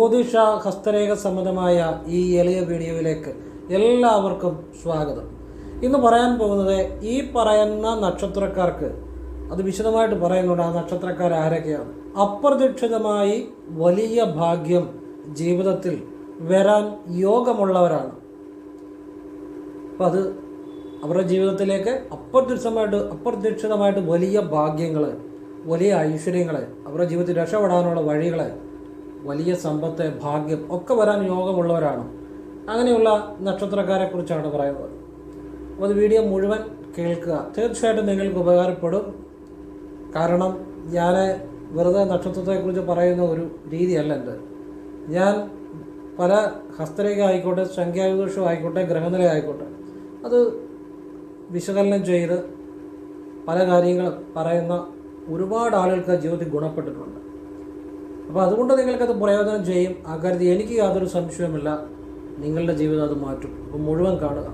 ജ്യോതിഷ ഹസ്തരേഖ സംബന്ധമായ ഈ എളിയ വീഡിയോയിലേക്ക് എല്ലാവർക്കും സ്വാഗതം. ഇന്ന് പറയാൻ പോകുന്നത് ഈ പറയുന്ന നക്ഷത്രക്കാർക്ക് അത് വിശദമായിട്ട് പറയുന്നുണ്ട്. ആ നക്ഷത്രക്കാർ ആരൊക്കെയാണ്? അപ്രതീക്ഷിതമായി വലിയ ഭാഗ്യം ജീവിതത്തിൽ വരാൻ യോഗമുള്ളവരാണ്. അപ്പം അത് അവരുടെ ജീവിതത്തിലേക്ക് അപ്രതീക്ഷിതമായിട്ട് വലിയ ഭാഗ്യങ്ങൾ, വലിയ ഐശ്വര്യങ്ങൾ, അവരുടെ ജീവിതത്തിൽ രക്ഷപ്പെടാനുള്ള വഴികൾ, വലിയ സമ്പത്ത്, ഭാഗ്യം ഒക്കെ വരാൻ യോഗമുള്ളവരാണ്. അങ്ങനെയുള്ള നക്ഷത്രക്കാരെ കുറിച്ചാണ് പറയുന്നത്. അപ്പോൾ അത് വീഡിയോ മുഴുവൻ കേൾക്കുക. തീർച്ചയായിട്ടും നിങ്ങൾക്ക് ഉപകാരപ്പെടും. കാരണം ഞാൻ വെറുതെ നക്ഷത്രത്തെക്കുറിച്ച് പറയുന്ന ഒരു രീതിയല്ല എൻ്റെ. ഞാൻ പല ഹസ്തരേഖ ആയിക്കോട്ടെ, സംഖ്യാജ്യോതിഷം ആയിക്കോട്ടെ, ഗ്രഹനില ആയിക്കോട്ടെ, അത് വിശകലനം ചെയ്ത് പല കാര്യങ്ങൾ പറയുന്ന ഒരുപാട് ആളുകൾക്ക് ജീവിതത്തിൽ ഗുണപ്പെട്ടിട്ടുണ്ട്. അപ്പോൾ അതുകൊണ്ട് നിങ്ങൾക്കത് പ്രയോജനം ചെയ്യും. ആ കാര്യത്തിൽ എനിക്ക് യാതൊരു സംശയവുമില്ല, നിങ്ങളുടെ ജീവിതം അത് മാറ്റും. അപ്പോൾ മുഴുവൻ കാണുക.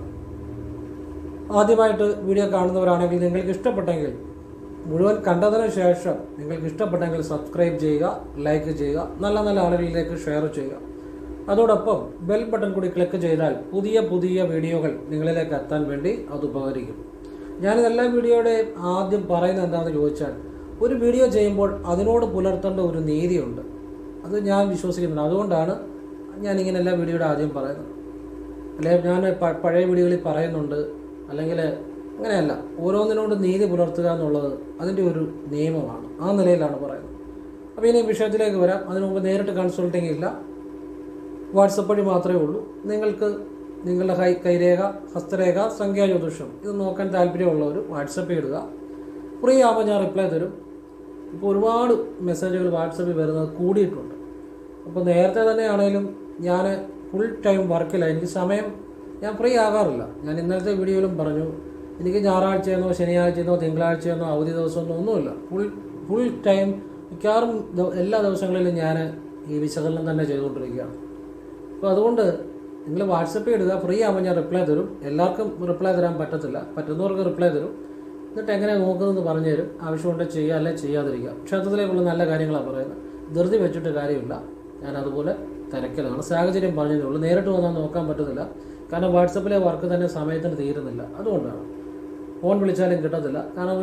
ആദ്യമായിട്ട് വീഡിയോ കാണുന്നവരാണെങ്കിൽ നിങ്ങൾക്ക് ഇഷ്ടപ്പെട്ടെങ്കിൽ മുഴുവൻ കണ്ടതിന് ശേഷം നിങ്ങൾക്ക് ഇഷ്ടപ്പെട്ടെങ്കിൽ സബ്സ്ക്രൈബ് ചെയ്യുക, ലൈക്ക് ചെയ്യുക, നല്ല നല്ല ആളുകളിലേക്ക് ഷെയർ ചെയ്യുക. അതോടൊപ്പം ബെൽ ബട്ടൺ കൂടി ക്ലിക്ക് ചെയ്താൽ പുതിയ പുതിയ വീഡിയോകൾ നിങ്ങളിലേക്ക് എത്താൻ വേണ്ടി അത് ഉപകരിക്കും. ഞാനിതെല്ലാ വീഡിയോയുടെയും ആദ്യം പറയുന്നത് എന്താണെന്ന് ചോദിച്ചാൽ, ഒരു വീഡിയോ ചെയ്യുമ്പോൾ അതിനോട് പുലർത്തേണ്ട ഒരു നീതിയുണ്ട്. അത് ഞാൻ വിശ്വസിക്കുന്നുണ്ട്. അതുകൊണ്ടാണ് ഞാനിങ്ങനെ എല്ലാ വീഡിയോയുടെ ആദ്യം പറയുന്നത്. അല്ലെങ്കിൽ ഞാൻ പഴയ വീഡിയോകളിൽ പറയുന്നുണ്ട്, അല്ലെങ്കിൽ അങ്ങനെയല്ല. ഓരോന്നിനോട് നീതി പുലർത്തുക എന്നുള്ളത് അതിൻ്റെ ഒരു നിയമമാണ്. ആ നിലയിലാണ് പറയുന്നത്. അപ്പോൾ ഇനി വിഷയത്തിലേക്ക് വരാം. അതിനു മുമ്പ് നേരിട്ട് കൺസൾട്ടിങ് ഇല്ല, വാട്സപ്പ് വഴി മാത്രമേ ഉള്ളൂ. നിങ്ങൾക്ക് നിങ്ങളുടെ കൈരേഖ, ഹസ്തരേഖ, സംഖ്യാജ്യോതിഷം ഇത് നോക്കാൻ താല്പര്യമുള്ളവർ വാട്സപ്പ് ഇടുക. ഫ്രീ ആകുമ്പോൾ ഞാൻ റിപ്ലൈ തരും. ഇപ്പോൾ ഒരുപാട് മെസ്സേജുകൾ വാട്സപ്പിൽ വരുന്നത് കൂടിയിട്ടുണ്ട്. അപ്പോൾ നേരത്തെ തന്നെയാണേലും ഞാൻ ഫുൾ ടൈം വർക്കില്ല. എനിക്ക് സമയം, ഞാൻ ഫ്രീ ആകാറില്ല. ഞാൻ ഇന്നലത്തെ വീഡിയോയിലും പറഞ്ഞു, എനിക്ക് ഞായറാഴ്ചയെന്നോ ശനിയാഴ്ചയെന്നോ തിങ്കളാഴ്ചയെന്നോ അവധി ദിവസമൊന്നും ഒന്നുമില്ല. ഫുൾ ടൈം മിക്കവാറും എല്ലാ ദിവസങ്ങളിലും ഞാൻ ഈ വിശകലനം തന്നെ ചെയ്തുകൊണ്ടിരിക്കുകയാണ്. അപ്പോൾ അതുകൊണ്ട് നിങ്ങൾ വാട്സപ്പിൽ ഇടുക. ഫ്രീ ആകുമ്പോൾ ഞാൻ റിപ്ലൈ തരും. എല്ലാവർക്കും റിപ്ലൈ തരാൻ പറ്റത്തില്ല, പറ്റുന്നവർക്ക് റിപ്ലൈ തരും. എന്നിട്ട് എങ്ങനെ നോക്കുന്നതെന്ന് പറഞ്ഞു തരും. ആവശ്യമുണ്ടെങ്കിൽ ചെയ്യുക, അല്ലെങ്കിൽ ചെയ്യാതിരിക്കുക. ക്ഷേത്രത്തിലേക്കുള്ള നല്ല കാര്യങ്ങളാണ് പറയുന്നത്. ധൃതി വെച്ചിട്ട് കാര്യമില്ല. ഞാൻ അതുപോലെ തിരക്കിലാണ്. സാഹചര്യം പറഞ്ഞതേ ഉള്ളൂ. നേരിട്ട് വന്നാൽ നോക്കാൻ പറ്റത്തില്ല. കാരണം വാട്സപ്പിലെ വർക്ക് തന്നെ സമയത്തിന് തീരുന്നില്ല. അതുകൊണ്ടാണ് ഫോൺ വിളിച്ചാലും കിട്ടത്തില്ല. കാരണം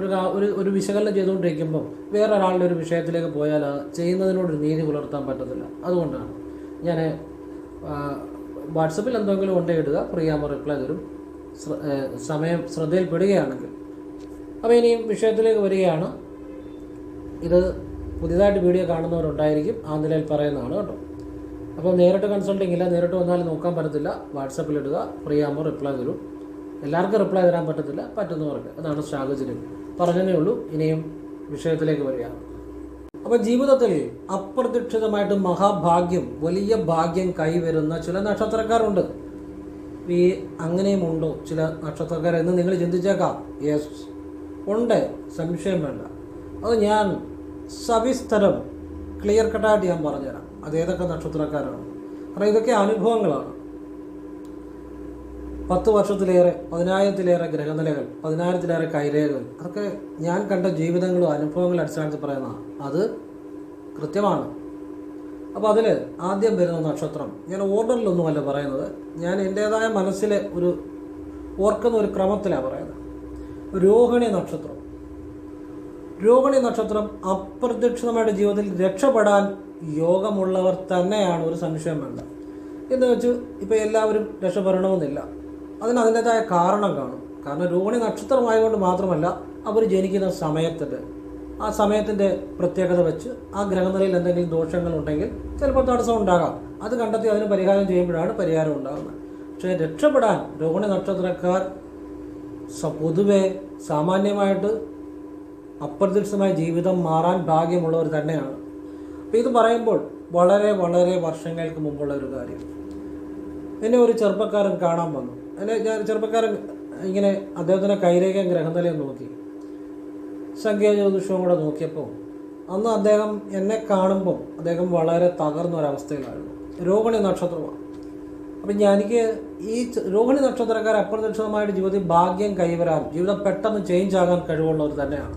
ഒരു വിശകലനം ചെയ്തുകൊണ്ടിരിക്കുമ്പോൾ വേറെ ഒരാളുടെ ഒരു വിഷയത്തിലേക്ക് പോയാൽ ചെയ്യുന്നതിനോടൊരു നീതി പുലർത്താൻ പറ്റത്തില്ല. അതുകൊണ്ടാണ് ഞാൻ വാട്സപ്പിൽ എന്തെങ്കിലും ഉണ്ടെങ്കിൽ ഇടുക. ഫ്രീ ആകുമ്പോൾ റിപ്ലൈ തരും, സമയം ശ്രദ്ധയിൽപ്പെടുകയാണെങ്കിൽ. അപ്പോൾ ഇനിയും വിഷയത്തിലേക്ക് വരികയാണ്. ഇത് പുതിയതായിട്ട് വീഡിയോ കാണുന്നവരുണ്ടായിരിക്കും. ആ നിലയിൽ പറയുന്നതാണ് കേട്ടോ. അപ്പോൾ നേരിട്ട് കൺസൾട്ടിങ് ഇല്ല. നേരിട്ട് വന്നാൽ നോക്കാൻ പറ്റത്തില്ല. വാട്സപ്പിൽ ഇടുക. ഫ്രീ ആകുമ്പോൾ റിപ്ലൈ തരും. എല്ലാവർക്കും റിപ്ലൈ തരാൻ പറ്റത്തില്ല, പറ്റുന്നവർക്ക്. അതാണ് സാഹചര്യം. പറഞ്ഞതേ ഉള്ളൂ. ഇനിയും വിഷയത്തിലേക്ക് വരികയാണ്. അപ്പോൾ ജീവിതത്തിൽ അപ്രതീക്ഷിതമായിട്ട് മഹാഭാഗ്യം, വലിയ ഭാഗ്യം കൈവരുന്ന ചില നക്ഷത്രക്കാരുണ്ട്. ഈ അങ്ങനെയും ഉണ്ടോ ചില നക്ഷത്രക്കാരെന്ന് നിങ്ങൾ ചിന്തിച്ചേക്കാം. യെസ്, ഉണ്ട്, സംശയം വേണ്ട. അത് ഞാൻ സവിസ്തരം ക്ലിയർ കട്ടായിട്ട് ഞാൻ പറഞ്ഞുതരാം. അത് ഏതൊക്കെ നക്ഷത്രക്കാരാണ്. കാരണം ഇതൊക്കെ അനുഭവങ്ങളാണ്. 10 വർഷത്തിലേറെ, 10,000-ലേറെ ഗ്രഹനിലകൾ, 10,000-ലേറെ കൈരേഖകൾ, അതൊക്കെ ഞാൻ കണ്ട ജീവിതങ്ങളും അനുഭവങ്ങളുടെ അടിസ്ഥാനത്തിൽ പറയുന്നതാണ്. അത് കൃത്യമാണ്. അപ്പോൾ അതിൽ ആദ്യം വരുന്ന നക്ഷത്രം, ഞാൻ ഓർഡറിലൊന്നുമല്ല പറയുന്നത്, ഞാൻ എൻ്റേതായ മനസ്സിലെ ഒരു ഓർക്കുന്ന ഒരു ക്രമത്തിലാണ് പറയുന്നത്. രോഹിണി നക്ഷത്രം. രോഹിണി നക്ഷത്രം അപ്രതീക്ഷിതമായിട്ട് ജീവിതത്തിൽ രക്ഷപ്പെടാൻ യോഗമുള്ളവർ തന്നെയാണ്, ഒരു സംശയം വേണ്ട. എന്ന് വെച്ച് ഇപ്പോൾ എല്ലാവരും രക്ഷപ്പെടണമെന്നില്ല. അതിൻ്റേതായ കാരണം കാണും. കാരണം രോഹിണി നക്ഷത്രമായതുകൊണ്ട് മാത്രമല്ല, അവർ ജനിക്കുന്ന ആ സമയത്തിൻ്റെ പ്രത്യേകത വെച്ച് ആ ഗ്രഹനിലയിൽ എന്തെങ്കിലും ദോഷങ്ങളുണ്ടെങ്കിൽ ചിലപ്പോൾ തടസ്സം ഉണ്ടാകാം. അത് കണ്ടെത്തി അതിന് പരിഹാരം ചെയ്യുമ്പോഴാണ് പരിഹാരം ഉണ്ടാകുന്നത്. പക്ഷേ രക്ഷപ്പെടാൻ രോഹിണി നക്ഷത്രക്കാർ പൊതുവെ സാമാന്യമായിട്ട് അപ്രതീക്ഷിതമായ ജീവിതം മാറാൻ ഭാഗ്യമുള്ളവർ തന്നെയാണ്. അപ്പോൾ ഇത് പറയുമ്പോൾ വളരെ വളരെ വർഷങ്ങൾക്ക് മുമ്പുള്ള ഒരു കാര്യം. എന്നെ ഒരു ചെറുപ്പക്കാരൻ കാണാൻ വന്നു. ചെറുപ്പക്കാരൻ ഇങ്ങനെ അദ്ദേഹത്തിൻ്റെ കൈരേഖയും ഗ്രഹനിലയും നോക്കി, സംഖ്യാജ്യോതിഷവും കൂടെ നോക്കിയപ്പോൾ അന്ന് അദ്ദേഹം എന്നെ കാണുമ്പോൾ അദ്ദേഹം വളരെ തകർന്ന ഒരവസ്ഥയിലായിരുന്നു. രോഹിണി നക്ഷത്രമാണ്. അപ്പം എനിക്ക് ഈ രോഹിണി നക്ഷത്രക്കാർ അപ്രതീക്ഷിതമായിട്ട് ജീവിതത്തിൽ ഭാഗ്യം കൈവരാൻ, ജീവിതം പെട്ടെന്ന് ചേഞ്ച് ആകാൻ കഴിവുള്ളവർ തന്നെയാണ്.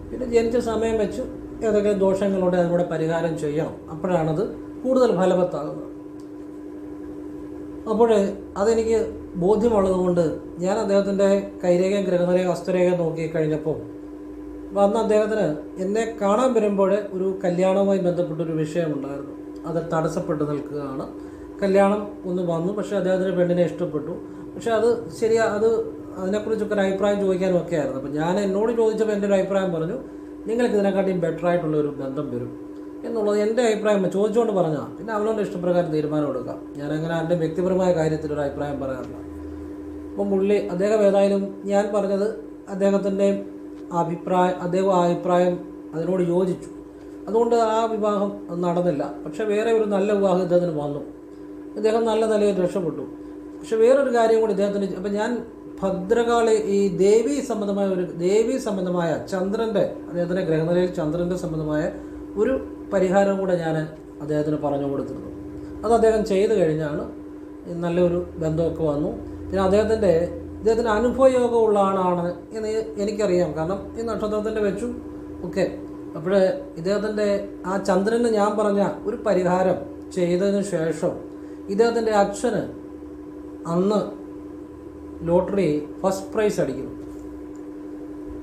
പിന്നെ ജനിച്ച സമയം വെച്ച് ഏതൊക്കെ ദോഷങ്ങളുണ്ട് അതിലൂടെ പരിഹാരം ചെയ്യണം. അപ്പോഴാണത് കൂടുതൽ ഫലവത്താകുന്നത്. അപ്പോൾ അതെനിക്ക് ബോധ്യമുള്ളതുകൊണ്ട് ഞാൻ അദ്ദേഹത്തിൻ്റെ കൈരേഖയും ഗ്രഹനിലയും ഹസ്തരേഖയും നോക്കി കഴിഞ്ഞപ്പോൾ അന്ന് അദ്ദേഹത്തിന് എന്നെ കാണാൻ വരുമ്പോൾ ഒരു കല്യാണവുമായി ബന്ധപ്പെട്ടൊരു വിഷയമുണ്ടായിരുന്നു. അത് തടസ്സപ്പെട്ട് നിൽക്കുകയാണ്. കല്യാണം ഒന്ന് വന്നു, പക്ഷേ അദ്ദേഹത്തിന് പെണ്ണിനെ ഇഷ്ടപ്പെട്ടു. പക്ഷേ അത് അതിനെക്കുറിച്ചൊക്കെ ഒരു അഭിപ്രായം ചോദിക്കാനും ഒക്കെ ആയിരുന്നു. അപ്പോൾ ഞാൻ എന്നോട് ചോദിച്ചപ്പോൾ എൻ്റെ ഒരു അഭിപ്രായം പറഞ്ഞു, നിങ്ങൾക്ക് ഇതിനെക്കാട്ടിയും ബെറ്ററായിട്ടുള്ളൊരു ബന്ധം വരും എന്നുള്ളത് എൻ്റെ അഭിപ്രായം ചോദിച്ചുകൊണ്ട് പറഞ്ഞാൽ പിന്നെ അവനോട് ഇഷ്ടപ്രകാരം തീരുമാനം എടുക്കാം. ഞാനങ്ങനെ എൻ്റെ വ്യക്തിപരമായ കാര്യത്തിലൊരു അഭിപ്രായം പറയാറില്ല. അപ്പം അദ്ദേഹം ഏതായാലും ഞാൻ പറഞ്ഞത് അദ്ദേഹത്തിൻ്റെ അദ്ദേഹം ആ അഭിപ്രായം അതിനോട് യോജിച്ചു. അതുകൊണ്ട് ആ വിവാഹം നടന്നില്ല. പക്ഷെ വേറെ ഒരു നല്ല വിവാഹം ഇദ്ദേഹത്തിന് വന്നു. ഇദ്ദേഹം നല്ല നിലയിൽ രക്ഷപ്പെട്ടു. പക്ഷെ വേറൊരു കാര്യം കൂടി ഇദ്ദേഹത്തിന്, അപ്പം ഞാൻ ഭദ്രകാളി ഈ ദേവീ സംബന്ധമായ ചന്ദ്രൻ്റെ, അദ്ദേഹത്തിൻ്റെ ഗ്രഹനിലയിൽ ചന്ദ്രൻ്റെ സംബന്ധമായ ഒരു പരിഹാരം കൂടെ ഞാൻ അദ്ദേഹത്തിന് പറഞ്ഞു കൊടുത്തിരുന്നു. അത് അദ്ദേഹം ചെയ്തു കഴിഞ്ഞാണ് നല്ലൊരു ബന്ധമൊക്കെ വന്നു. പിന്നെ ഇദ്ദേഹത്തിന് അനുഭവയോഗമുള്ള ആളാണ് എന്ന് എനിക്കറിയാം. കാരണം ഈ നക്ഷത്രത്തിൻ്റെ വെച്ചും ഒക്കെ. അപ്പോൾ ഇദ്ദേഹത്തിൻ്റെ ആ ചന്ദ്രന് ഞാൻ പറഞ്ഞ ഒരു പരിഹാരം ചെയ്തതിന് ശേഷം ഇദ്ദേഹത്തിൻ്റെ അച്ഛന് അന്ന് ലോട്ടറി ഫസ്റ്റ് പ്രൈസ് അടിക്കുന്നു.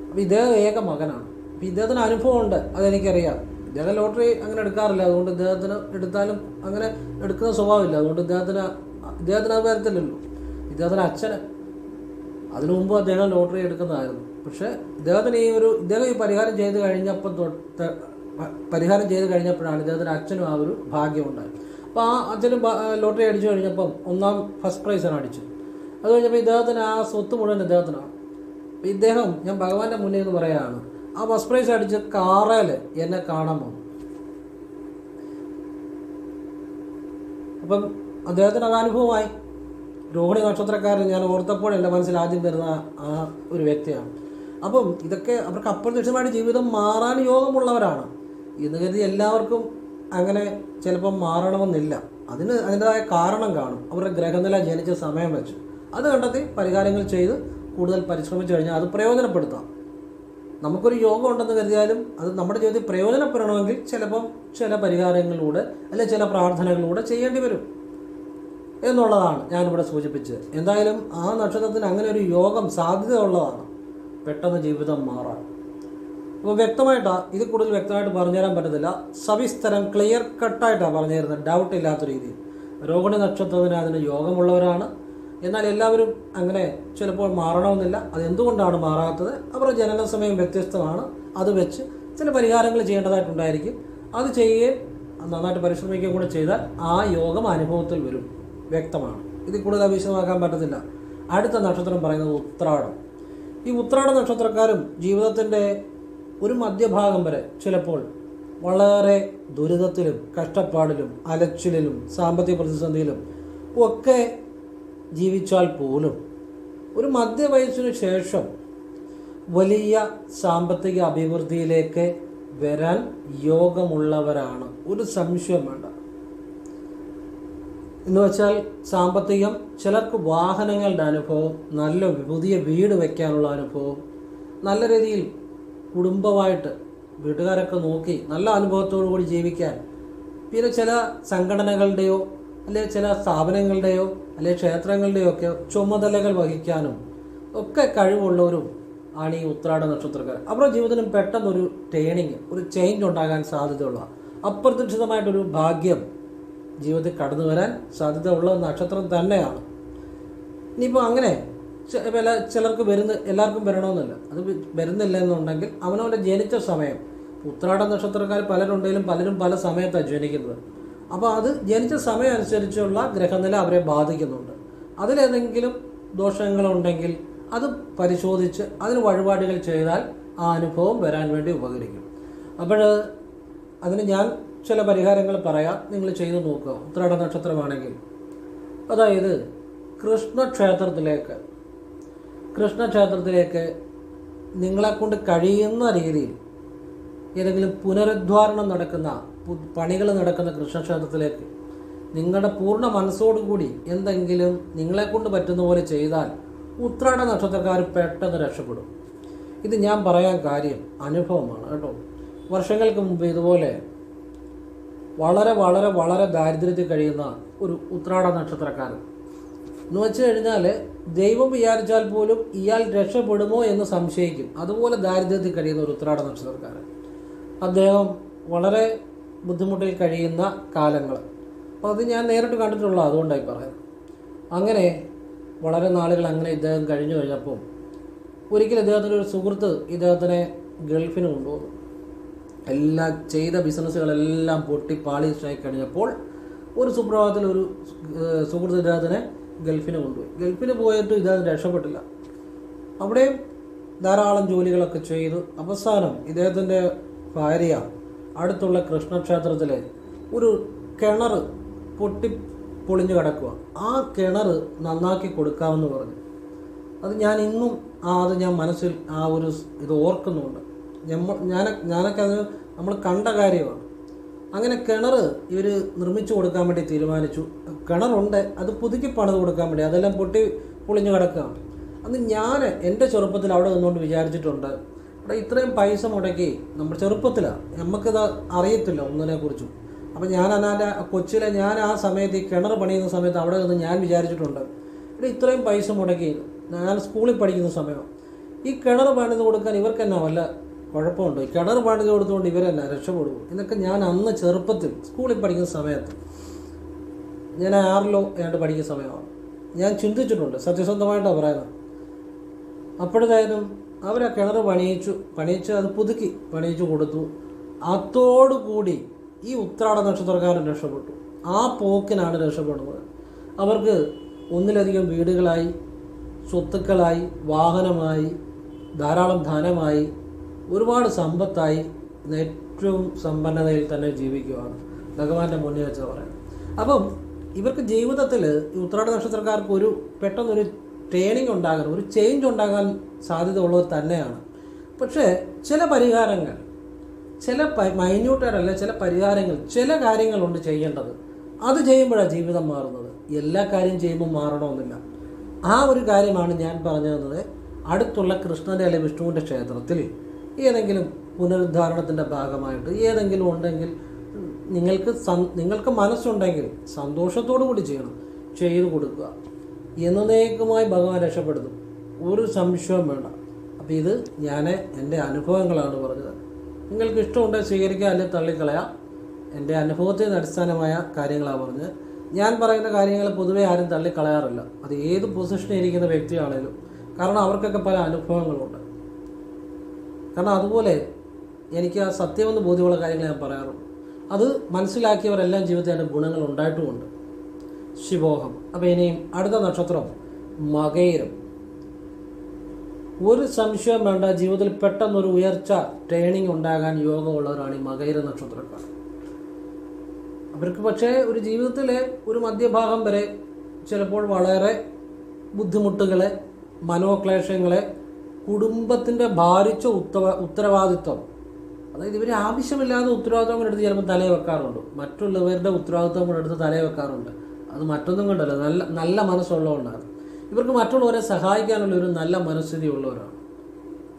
അപ്പോൾ ഇദ്ദേഹം ഏക മകനാണ്. അപ്പോൾ ഇദ്ദേഹത്തിന് അനുഭവമുണ്ട്, അതെനിക്കറിയാം. ഇദ്ദേഹം ലോട്ടറി അങ്ങനെ എടുക്കാറില്ല. അതുകൊണ്ട് ഇദ്ദേഹത്തിന് എടുത്താലും അങ്ങനെ എടുക്കുന്ന സ്വഭാവമില്ല. അതുകൊണ്ട് ഇദ്ദേഹത്തിന് അത് വരത്തില്ലല്ലോ. ഇദ്ദേഹത്തിന് അച്ഛന് അതിനു മുമ്പ് അദ്ദേഹം ലോട്ടറി എടുക്കുന്നതായിരുന്നു. പക്ഷേ ഇദ്ദേഹം ഈ പരിഹാരം ചെയ്ത് കഴിഞ്ഞപ്പോഴാണ് ഇദ്ദേഹത്തിന് അച്ഛനും ആ ഒരു ഭാഗ്യമുണ്ടായത്. അപ്പോൾ ആ അച്ഛനും ലോട്ടറി അടിച്ചു കഴിഞ്ഞപ്പം ഫസ്റ്റ് പ്രൈസാണ് അടിച്ചത്. അത് കഴിഞ്ഞപ്പോൾ ഇദ്ദേഹത്തിന് ആ സ്വത്ത് മുഴുവൻ ഇദ്ദേഹത്തിനാണ്. അപ്പോൾ ഇദ്ദേഹം, ഞാൻ ഭഗവാന്റെ മുന്നിൽ നിന്ന് പറയുകയാണ്, ആ ഫസ്റ്റ് പ്രൈസ് അടിച്ച് കാറേൽ എന്നെ കാണാൻ വന്നു. അപ്പം അദ്ദേഹത്തിന് അത് അനുഭവമായി. രോഹിണി നക്ഷത്രക്കാരൻ ഞാൻ ഓർത്തപ്പോൾ എൻ്റെ മനസ്സിൽ ആദ്യം വരുന്ന ആ ഒരു വ്യക്തിയാണ്. അപ്പം ഇതൊക്കെ അവർക്ക് അപ്രത്യക്ഷമായിട്ട് ജീവിതം മാറാൻ യോഗമുള്ളവരാണ് എന്ന് കരുതി എല്ലാവർക്കും അങ്ങനെ ചിലപ്പം മാറണമെന്നില്ല. അതിൻ്റെതായ കാരണം കാണും. അവരുടെ ഗ്രഹനില ജനിച്ച സമയം വെച്ച് അത് കണ്ടെത്തി പരിഹാരങ്ങൾ ചെയ്ത് കൂടുതൽ പരിശ്രമിച്ചു കഴിഞ്ഞാൽ അത് പ്രയോജനപ്പെടുത്താം. നമുക്കൊരു യോഗം ഉണ്ടെന്ന് കരുതിയാലും അത് നമ്മുടെ ജീവിതത്തിൽ പ്രയോജനപ്പെടണമെങ്കിൽ ചിലപ്പം ചില പരിഹാരങ്ങളിലൂടെ അല്ലെങ്കിൽ ചില പ്രാർത്ഥനകളിലൂടെ ചെയ്യേണ്ടി വരും എന്നുള്ളതാണ് ഞാനിവിടെ സൂചിപ്പിച്ചത്. എന്തായാലും ആ നക്ഷത്രത്തിന് അങ്ങനെ ഒരു യോഗം സാധ്യതയുള്ളതാണ്, പെട്ടെന്ന് ജീവിതം മാറാൻ. അപ്പോൾ ഇതിൽ കൂടുതൽ വ്യക്തമായിട്ട് പറഞ്ഞു തരാൻ പറ്റത്തില്ല. സവിസ്തരം ക്ലിയർ കട്ടായിട്ടാണ് പറഞ്ഞു തരുന്നത്, ഡൗട്ട് ഇല്ലാത്ത രീതിയിൽ. രോഹിണി നക്ഷത്രത്തിന് അതിന് യോഗമുള്ളവരാണ്. എന്നാൽ എല്ലാവരും അങ്ങനെ ചിലപ്പോൾ മാറണമെന്നില്ല. അതെന്തുകൊണ്ടാണ് മാറാത്തത്? അവരുടെ ജനന സമയം വ്യത്യസ്തമാണ്. അത് വെച്ച് ചില പരിഹാരങ്ങൾ ചെയ്യേണ്ടതായിട്ടുണ്ടായിരിക്കും. അത് ചെയ്യുകയും നന്നായിട്ട് പരിശ്രമിക്കുകയും കൂടെ ചെയ്താൽ ആ യോഗം അനുഭവത്തിൽ വരും, വ്യക്തമാണ്. ഇതിൽ കൂടുതൽ വിശദമാക്കാൻ പറ്റത്തില്ല. അടുത്ത നക്ഷത്രം പറയുന്നത് ഉത്രാടം. ഈ ഉത്രാട നക്ഷത്രക്കാരും ജീവിതത്തിൻ്റെ ഒരു മധ്യഭാഗം വരെ ചിലപ്പോൾ വളരെ ദുരിതത്തിലും കഷ്ടപ്പാടിലും അലച്ചിലും സാമ്പത്തിക പ്രതിസന്ധിയിലും ഒക്കെ ജീവിച്ചാൽ പോലും ഒരു മധ്യവയസ്സിനു ശേഷം വലിയ സാമ്പത്തിക അഭിവൃദ്ധിയിലേക്ക് വരാൻ യോഗമുള്ളവരാണ്. ഒരു സംശയം വേണ്ട. എന്ന് വെച്ചാൽ സാമ്പത്തികം, ചിലർക്ക് വാഹനങ്ങളുടെ അനുഭവം, നല്ല പുതിയ വീട് വയ്ക്കാനുള്ള അനുഭവം, നല്ല രീതിയിൽ കുടുംബമായിട്ട് വീട്ടുകാരൊക്കെ നോക്കി നല്ല അനുഭവത്തോടു കൂടി ജീവിക്കാൻ, പിന്നെ ചില സംഘടനകളുടെയോ അല്ലെങ്കിൽ ചില സ്ഥാപനങ്ങളുടെയോ അല്ലെങ്കിൽ ക്ഷേത്രങ്ങളുടെയോ ഒക്കെ ചുമതലകൾ വഹിക്കാനും ഒക്കെ കഴിവുള്ളവരും ആണ് ഈ ഉത്രാട നക്ഷത്രക്കാർ. അവരുടെ ജീവിതത്തിലും പെട്ടെന്നൊരു ഒരു ചേഞ്ച് ഉണ്ടാകാൻ സാധ്യതയുള്ള അപ്രതീക്ഷിതമായിട്ടൊരു ഭാഗ്യം ജീവിതത്തിൽ കടന്നു വരാൻ സാധ്യതയുള്ള നക്ഷത്രം തന്നെയാണ്. ഇനിയിപ്പോൾ അങ്ങനെ ചിലർക്ക് എല്ലാവർക്കും വരണമെന്നില്ല. അത് വരുന്നില്ല എന്നുണ്ടെങ്കിൽ അവനവൻ്റെ ജനിച്ച സമയം, ഉത്രാട നക്ഷത്രക്കാർ പലരുണ്ടെങ്കിലും പലരും പല സമയത്താണ് ജനിക്കുന്നത്. അപ്പോൾ അത് ജനിച്ച സമയം അനുസരിച്ചുള്ള ഗ്രഹനില അവരെ ബാധിക്കുന്നുണ്ട്. അതിലേതെങ്കിലും ദോഷങ്ങളുണ്ടെങ്കിൽ അത് പരിശോധിച്ച് അതിന് വഴിപാടുകൾ ചെയ്താൽ ആ അനുഭവം വരാൻ വേണ്ടി ഉപകരിക്കും. അപ്പോൾ അതിന് ഞാൻ ചില പരിഹാരങ്ങൾ പറയാം, നിങ്ങൾ ചെയ്തു നോക്കുക. ഉത്രാട നക്ഷത്രമാണെങ്കിൽ അതായത് കൃഷ്ണക്ഷേത്രത്തിലേക്ക് നിങ്ങളെക്കൊണ്ട് കഴിയുന്ന രീതിയിൽ ഏതെങ്കിലും പുനരുദ്ധാരണം നടക്കുന്ന പണികൾ നടക്കുന്ന കൃഷ്ണക്ഷേത്രത്തിലേക്ക് നിങ്ങളുടെ പൂർണ്ണ മനസ്സോടുകൂടി എന്തെങ്കിലും നിങ്ങളെക്കൊണ്ട് പറ്റുന്ന പോലെ ചെയ്താൽ ഉത്രാട നക്ഷത്രക്കാർ പെട്ടെന്ന് രക്ഷപ്പെടും. ഇത് ഞാൻ പറയാൻ കാര്യം അനുഭവമാണ് കേട്ടോ. വർഷങ്ങൾക്ക് മുമ്പ് ഇതുപോലെ വളരെ വളരെ വളരെ ദാരിദ്ര്യത്തിൽ കഴിയുന്ന ഒരു ഉത്രാട നക്ഷത്രക്കാരൻ എന്ന് വെച്ച് കഴിഞ്ഞാൽ ദൈവം വിചാരിച്ചാൽ പോലും ഇയാൾ രക്ഷപ്പെടുമോ എന്ന് സംശയിക്കും. അതുപോലെ ദാരിദ്ര്യത്തിൽ കഴിയുന്ന ഒരു ഉത്രാട നക്ഷത്രക്കാരൻ. അദ്ദേഹം വളരെ ബുദ്ധിമുട്ടിൽ കഴിയുന്ന കാലങ്ങൾ, അപ്പോൾ അത് ഞാൻ നേരിട്ട് കണ്ടിട്ടുള്ള, അതുകൊണ്ടായി പറയുന്നത്. അങ്ങനെ വളരെ നാളുകൾ അങ്ങനെ ഇദ്ദേഹം കഴിഞ്ഞു കഴിഞ്ഞപ്പോൾ ഒരിക്കലും ഇദ്ദേഹത്തിൻ്റെ ഒരു സുഹൃത്ത് ഇദ്ദേഹത്തിനെ ഗൾഫിന് കൊണ്ടുപോകുന്നു. എല്ലാം ചെയ്ത ബിസിനസ്സുകളെല്ലാം പൊട്ടി പാളിഷായി കഴിഞ്ഞപ്പോൾ ഒരു സുപ്രഭാതത്തിൽ ഒരു സുഹൃത്ത് ഇദ്ദേഹത്തിനെ ഗൾഫിന് കൊണ്ടുപോയി. ഗൾഫിന് പോയിട്ട് ഇദ്ദേഹം രക്ഷപ്പെട്ടില്ല. അവിടെയും ധാരാളം ജോലികളൊക്കെ ചെയ്തു. അവസാനം ഇദ്ദേഹത്തിൻ്റെ ഭാര്യ അടുത്തുള്ള കൃഷ്ണക്ഷേത്രത്തിലെ ഒരു കിണർ പൊളിഞ്ഞു കിടക്കുക. ആ കിണർ നന്നാക്കി കൊടുക്കാമെന്ന് പറഞ്ഞു. അത് ഞാൻ ഇന്നും അത് ഞാൻ മനസ്സിൽ ആ ഒരു ഇത് ഓർക്കുന്നുണ്ട്. ഞാനൊക്കെ അത് നമ്മൾ കണ്ട കാര്യമാണ്. അങ്ങനെ കിണർ ഇവർ നിർമ്മിച്ചു കൊടുക്കാൻ വേണ്ടി തീരുമാനിച്ചു. കിണറുണ്ട്, അത് പുതുക്കി പണിത് കൊടുക്കാൻ വേണ്ടി, അതെല്ലാം പൊളിഞ്ഞു കിടക്കുകയാണ്. അന്ന് ഞാൻ എൻ്റെ ചെറുപ്പത്തിൽ അവിടെ നിന്നുകൊണ്ട് വിചാരിച്ചിട്ടുണ്ട്, അവിടെ ഇത്രയും പൈസ മുടക്കി, നമ്മുടെ ചെറുപ്പത്തിലാണ്, നമുക്കിത് അറിയത്തില്ല ഒന്നിനെക്കുറിച്ചും. അപ്പം ഞാൻ അതിൻ്റെ കൊച്ചിലെ ഞാൻ ആ സമയത്ത് ഈ കിണർ പണിയുന്ന സമയത്ത് അവിടെ നിന്ന് ഞാൻ വിചാരിച്ചിട്ടുണ്ട്, ഇവിടെ ഇത്രയും പൈസ മുടക്കി, ഞാൻ സ്കൂളിൽ പഠിക്കുന്ന സമയം ഈ കിണർ പണിത് കൊടുക്കാൻ ഇവർക്ക് തന്നെ വല്ല കുഴപ്പമുണ്ടോ? ഈ കിണർ പണിത് കൊടുത്തുകൊണ്ട് ഇവരെന്നെ രക്ഷപ്പെടുമോ എന്നൊക്കെ ഞാൻ അന്ന് ചെറുപ്പത്തിൽ സ്കൂളിൽ പഠിക്കുന്ന സമയത്ത്, ഞാൻ 6ലോ ഏതാണ്ട് പഠിക്കുന്ന സമയമാണ്, ഞാൻ ചിന്തിച്ചിട്ടുണ്ട്. സത്യസന്ധമായിട്ടാണ് പറയുന്നത്. അപ്പോഴത്തേനും അവരാ കിണർ പണിയിച്ച് അത് പുതുക്കി പണിയിച്ചു കൊടുത്തു. അതോടുകൂടി ഈ ഉത്രാട നക്ഷത്രക്കാരൻ രക്ഷപ്പെട്ടു. ആ പോക്കിനാണ് രക്ഷപ്പെടുന്നത്. അവർക്ക് ഒന്നിലധികം വീടുകളായി, സ്വത്തുക്കളായി, വാഹനമായി, ധാരാളം ധനമായി, ഒരുപാട് സമ്പത്തായി, ഏറ്റവും സമ്പന്നതയിൽ തന്നെ ജീവിക്കുകയാണ്. ഭഗവാന്റെ മുന്നിൽ വെച്ച് പറയുന്നത്. അപ്പം ഇവർക്ക് ജീവിതത്തിൽ ഈ ഉത്രാട നക്ഷത്രക്കാർക്ക് ഒരു പെട്ടെന്നൊരു ട്രെയിനിങ് ഉണ്ടാകാൻ, ഒരു ചേഞ്ച് ഉണ്ടാകാൻ സാധ്യത ഉള്ളത് തന്നെയാണ്. പക്ഷേ ചില പരിഹാരങ്ങൾ, ചില മൈന്യൂട്ടായിട്ടല്ല, ചില പരിഹാരങ്ങൾ, ചില കാര്യങ്ങളുണ്ട് ചെയ്യേണ്ടത്. അത് ചെയ്യുമ്പോഴാണ് ജീവിതം മാറുന്നത്. എല്ലാ കാര്യം ചെയ്യുമ്പോൾ മാറണമെന്നില്ല. ആ ഒരു കാര്യമാണ് ഞാൻ പറഞ്ഞു തന്നത്. അടുത്തുള്ള കൃഷ്ണൻ്റെ അല്ലെങ്കിൽ വിഷ്ണുവിൻ്റെ ക്ഷേത്രത്തിൽ ഏതെങ്കിലും പുനരുദ്ധാരണത്തിൻ്റെ ഭാഗമായിട്ട് ഏതെങ്കിലും ഉണ്ടെങ്കിൽ, നിങ്ങൾക്ക് മനസ്സുണ്ടെങ്കിൽ സന്തോഷത്തോടു കൂടി ചെയ്തു കൊടുക്കുക. എന്നേക്കുമായി ഭഗവാൻ രക്ഷപ്പെടുന്നു, ഒരു സംശയവും വേണ്ട. അപ്പോൾ ഇത് ഞാൻ എൻ്റെ അനുഭവങ്ങളാണ് പറഞ്ഞത്. നിങ്ങൾക്ക് ഇഷ്ടമുണ്ടെങ്കിൽ സ്വീകരിക്കുക, അല്ലെങ്കിൽ തള്ളിക്കളയാം. എൻ്റെ അനുഭവത്തിന് അടിസ്ഥാനമായ കാര്യങ്ങളാണ് പറഞ്ഞത്. ഞാൻ പറയുന്ന കാര്യങ്ങൾ പൊതുവെ ആരും തള്ളിക്കളയാറില്ല, അത് ഏത് പൊസിഷനിൽ ഇരിക്കുന്ന വ്യക്തിയാണേലും. കാരണം അവർക്കൊക്കെ പല അനുഭവങ്ങളുണ്ട്. കാരണം അതുപോലെ എനിക്ക് ആ സത്യമെന്ന് ബോധ്യമുള്ള കാര്യങ്ങൾ ഞാൻ പറയാറുണ്ട്. അത് മനസ്സിലാക്കിയവരെല്ലാം ജീവിതത്തിൽ അതിൻ്റെ ഗുണങ്ങൾ ഉണ്ടായിട്ടുമുണ്ട്. ശിവോഹം. അപ്പോൾ ഇനിയും അടുത്ത നക്ഷത്രം മകയിരം. ഒരു സംശയം വേണ്ട, ജീവിതത്തിൽ പെട്ടെന്നൊരു ഉയർച്ച, ട്രെയിനിങ് ഉണ്ടാകാൻ യോഗമുള്ളവരാണ് ഈ മകയിര നക്ഷത്രക്കാർ. അവർക്ക് പക്ഷേ ഒരു ജീവിതത്തിലെ ഒരു മധ്യഭാഗം വരെ ചിലപ്പോൾ വളരെ ബുദ്ധിമുട്ടുകളെ, മനോക്ലേശങ്ങളെ, കുടുംബത്തിൻ്റെ ഭാരിച്ച ഉത്തരവാദിത്വം, അതായത് ഇവർ ആവശ്യമില്ലാതെ ഉത്തരവാദിത്വം കൊണ്ടെടുത്ത് ചിലപ്പോൾ തലയെ വെക്കാറുണ്ട്. മറ്റുള്ളവരുടെ ഉത്തരവാദിത്വം കൊണ്ടെടുത്ത് തലയെ വെക്കാറുണ്ട്. അത് മറ്റൊന്നും കൊണ്ടല്ല, നല്ല മനസ്സുള്ളതുകൊണ്ടാണ്. ഇവർക്ക് മറ്റുള്ളവരെ സഹായിക്കാനുള്ള ഒരു നല്ല മനസ്ഥിതി ഉള്ളവരാണ്,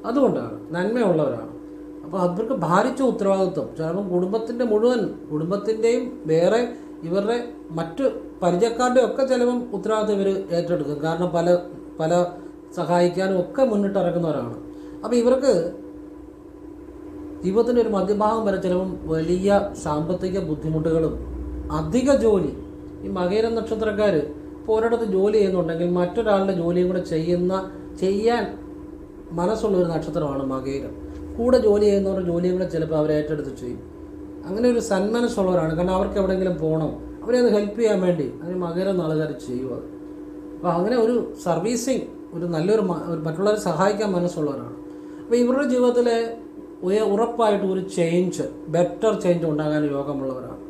അതുകൊണ്ടാണ്, നന്മയുള്ളവരാണ്. അപ്പോൾ അവർക്ക് ഭാരിച്ച ഉത്തരവാദിത്വം, ചിലപ്പം കുടുംബത്തിൻ്റെയും വേറെ ഇവരുടെ മറ്റ് പരിചയക്കാരുടെ ഒക്കെ ചിലപ്പം ഉത്തരവാദിത്വം ഇവർ ഏറ്റെടുക്കും. കാരണം പല സഹായിക്കാനും ഒക്കെ മുന്നിട്ടിറങ്ങുന്നവരാണ്. അപ്പോൾ ഇവർക്ക് ജീവിതത്തിൻ്റെ ഒരു മധ്യഭാഗം വരെ ചിലപ്പം വലിയ സാമ്പത്തിക ബുദ്ധിമുട്ടുകളും അധിക ജോലി. ഈ മകയിര നക്ഷത്രക്കാർ ഇപ്പോൾ ഒരിടത്ത് ജോലി ചെയ്യുന്നുണ്ടെങ്കിൽ മറ്റൊരാളുടെ ജോലിയും കൂടെ ചെയ്യാൻ മനസ്സുള്ള ഒരു നക്ഷത്രമാണ് മകയിരം. കൂടെ ജോലി ചെയ്യുന്നവരുടെ ജോലിയും കൂടെ ചിലപ്പോൾ അവർ ഏറ്റെടുത്ത് ചെയ്യും. അങ്ങനെ ഒരു സന്മനസ്സുള്ളവരാണ്. കാരണം അവർക്ക് എവിടെയെങ്കിലും പോകണം, അവരെ അത് ഹെൽപ്പ് ചെയ്യാൻ വേണ്ടി അങ്ങനെ മകയിരം ആൾക്കാർ ചെയ്യും. അത് അപ്പോൾ അങ്ങനെ ഒരു സർവീസിങ്, ഒരു നല്ലൊരു മറ്റുള്ളവരെ സഹായിക്കാൻ മനസ്സുള്ളവരാണ്. അപ്പോൾ ഇവരുടെ ജീവിതത്തിലെ ഉറപ്പായിട്ട് ഒരു ബെറ്റർ ചേഞ്ച് ഉണ്ടാകാൻ യോഗമുള്ളവരാണ്.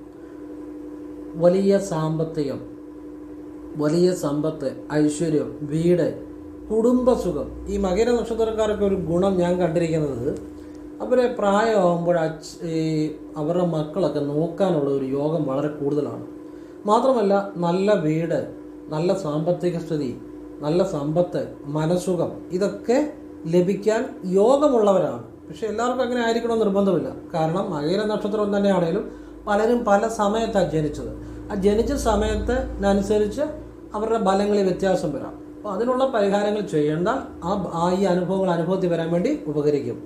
വലിയ സാമ്പത്തികം, വലിയ സമ്പത്ത്, ഐശ്വര്യം, വീട്, കുടുംബസുഖം. ഈ മകയിര നക്ഷത്രക്കാരൊക്കെ ഒരു ഗുണം ഞാൻ കണ്ടിരിക്കുന്നത്, അവരെ പ്രായമാകുമ്പോൾ അവരുടെ മക്കളൊക്കെ നോക്കാനുള്ള ഒരു യോഗം വളരെ കൂടുതലാണ്. മാത്രമല്ല നല്ല വീട്, നല്ല സാമ്പത്തിക സ്ഥിതി, നല്ല സമ്പത്ത്, മനസുഖം, ഇതൊക്കെ ലഭിക്കാൻ യോഗമുള്ളവരാണ്. പക്ഷെ എല്ലാവർക്കും അങ്ങനെ ആയിരിക്കണമെന്ന് നിർബന്ധമില്ല. കാരണം മകയിര നക്ഷത്രം തന്നെയാണേലും പലരും പല സമയത്താണ് ജനിച്ചത്. ആ ജനിച്ച സമയത്തിനനുസരിച്ച് അവരുടെ ഫലങ്ങളിൽ വ്യത്യാസം വരാം. അപ്പോൾ അതിനുള്ള പരിഹാരങ്ങൾ ചെയ്യേണ്ടാൽ ഈ അനുഭവങ്ങൾ അനുഭവത്തിൽ വരാൻ വേണ്ടി ഉപകരിക്കും.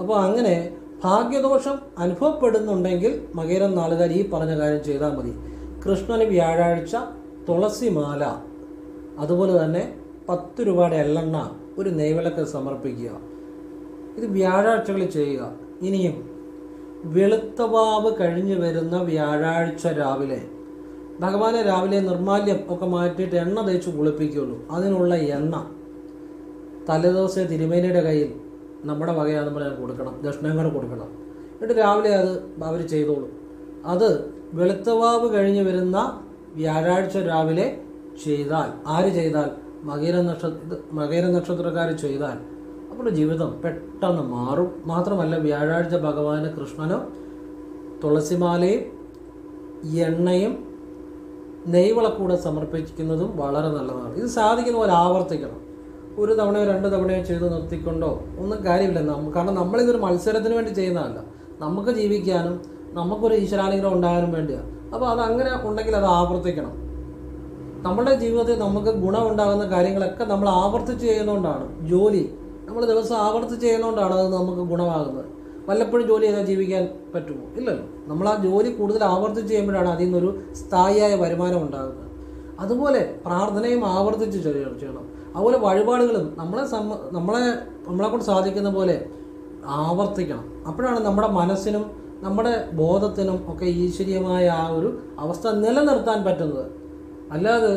അപ്പോൾ അങ്ങനെ ഭാഗ്യദോഷം അനുഭവപ്പെടുന്നുണ്ടെങ്കിൽ മകയിരം നാളുകാർ ഈ പറഞ്ഞ കാര്യം ചെയ്താൽ മതി. കൃഷ്ണന് വ്യാഴാഴ്ച തുളസിമാല, അതുപോലെ തന്നെ 10 രൂപയുടെ എള്ളെണ്ണ, ഒരു നെയ്വിളക്ക് സമർപ്പിക്കുക. ഇത് വ്യാഴാഴ്ചകളിൽ ചെയ്യുക. ഇനിയും വെളുത്തവാവ് കഴിഞ്ഞ് വരുന്ന വ്യാഴാഴ്ച രാവിലെ ഭഗവാനെ രാവിലെ നിർമാല്യം ഒക്കെ മാറ്റിയിട്ട് എണ്ണ തേച്ച് കുളിപ്പിക്കുകയുള്ളൂ. അതിനുള്ള എണ്ണ തലേദിവസം തിരുമേനിയുടെ കയ്യിൽ നമ്മുടെ വകയാണെന്ന് പറഞ്ഞാൽ കൊടുക്കണം, ദക്ഷിണയും കൂടെ കൊടുക്കണം. എന്നിട്ട് രാവിലെ അത് അവർ ചെയ്തോളും. അത് വെളുത്തവാവ് കഴിഞ്ഞ് വരുന്ന വ്യാഴാഴ്ച രാവിലെ ചെയ്താൽ, ആര് ചെയ്താൽ? മകയിര നക്ഷത്രക്കാർ ചെയ്താൽ അവരുടെ ജീവിതം പെട്ടെന്ന് മാറും. മാത്രമല്ല വ്യാഴാഴ്ച ഭഗവാന് കൃഷ്ണനും തുളസിമാലയും എണ്ണയും നെയ്വിളക്കൂടെ സമർപ്പിക്കുന്നതും വളരെ നല്ലതാണ്. ഇത് സാധിക്കുന്ന പോലെ ആവർത്തിക്കണം. ഒരു തവണയോ 2 തവണയോ ചെയ്ത് നിർത്തിക്കൊണ്ടോ ഒന്നും കാര്യമില്ല. കാരണം നമ്മളിതൊരു മത്സരത്തിന് വേണ്ടി ചെയ്യുന്നതല്ല, നമുക്ക് ജീവിക്കാനും നമുക്കൊരു ഈശ്വരാനുഗ്രഹം ഉണ്ടാകാനും വേണ്ടിയാണ്. അപ്പോൾ അതങ്ങനെ ഉണ്ടെങ്കിൽ അത് ആവർത്തിക്കണം. നമ്മുടെ ജീവിതത്തിൽ നമുക്ക് ഗുണമുണ്ടാകുന്ന കാര്യങ്ങളൊക്കെ നമ്മൾ ആവർത്തിച്ച് ചെയ്യുന്നതുകൊണ്ടാണ്. ജോലി നമ്മൾ ദിവസം ആവർത്തിച്ച് ചെയ്യുന്നതുകൊണ്ടാണ് അത് നമുക്ക് ഗുണമാകുന്നത്. വല്ലപ്പോഴും ജോലി ചെയ്താൽ ജീവിക്കാൻ പറ്റുമോ? ഇല്ലല്ലോ. നമ്മൾ ആ ജോലി കൂടുതൽ ആവർത്തിച്ച് ചെയ്യുമ്പോഴാണ് അതിൽ നിന്നൊരു സ്ഥായിയായ വരുമാനം ഉണ്ടാകുന്നത്. അതുപോലെ പ്രാർത്ഥനയും ആവർത്തിച്ച് ചെയ്യണം. അതുപോലെ വഴിപാടുകളും നമ്മളെക്കൊണ്ട് സാധിക്കുന്ന പോലെ ആവർത്തിക്കണം. അപ്പോഴാണ് നമ്മുടെ മനസ്സിനും നമ്മുടെ ബോധത്തിനും ഒക്കെ ഈശ്വരീയമായ ആ ഒരു അവസ്ഥ നിലനിർത്താൻ പറ്റുന്നത്. അല്ലാതെ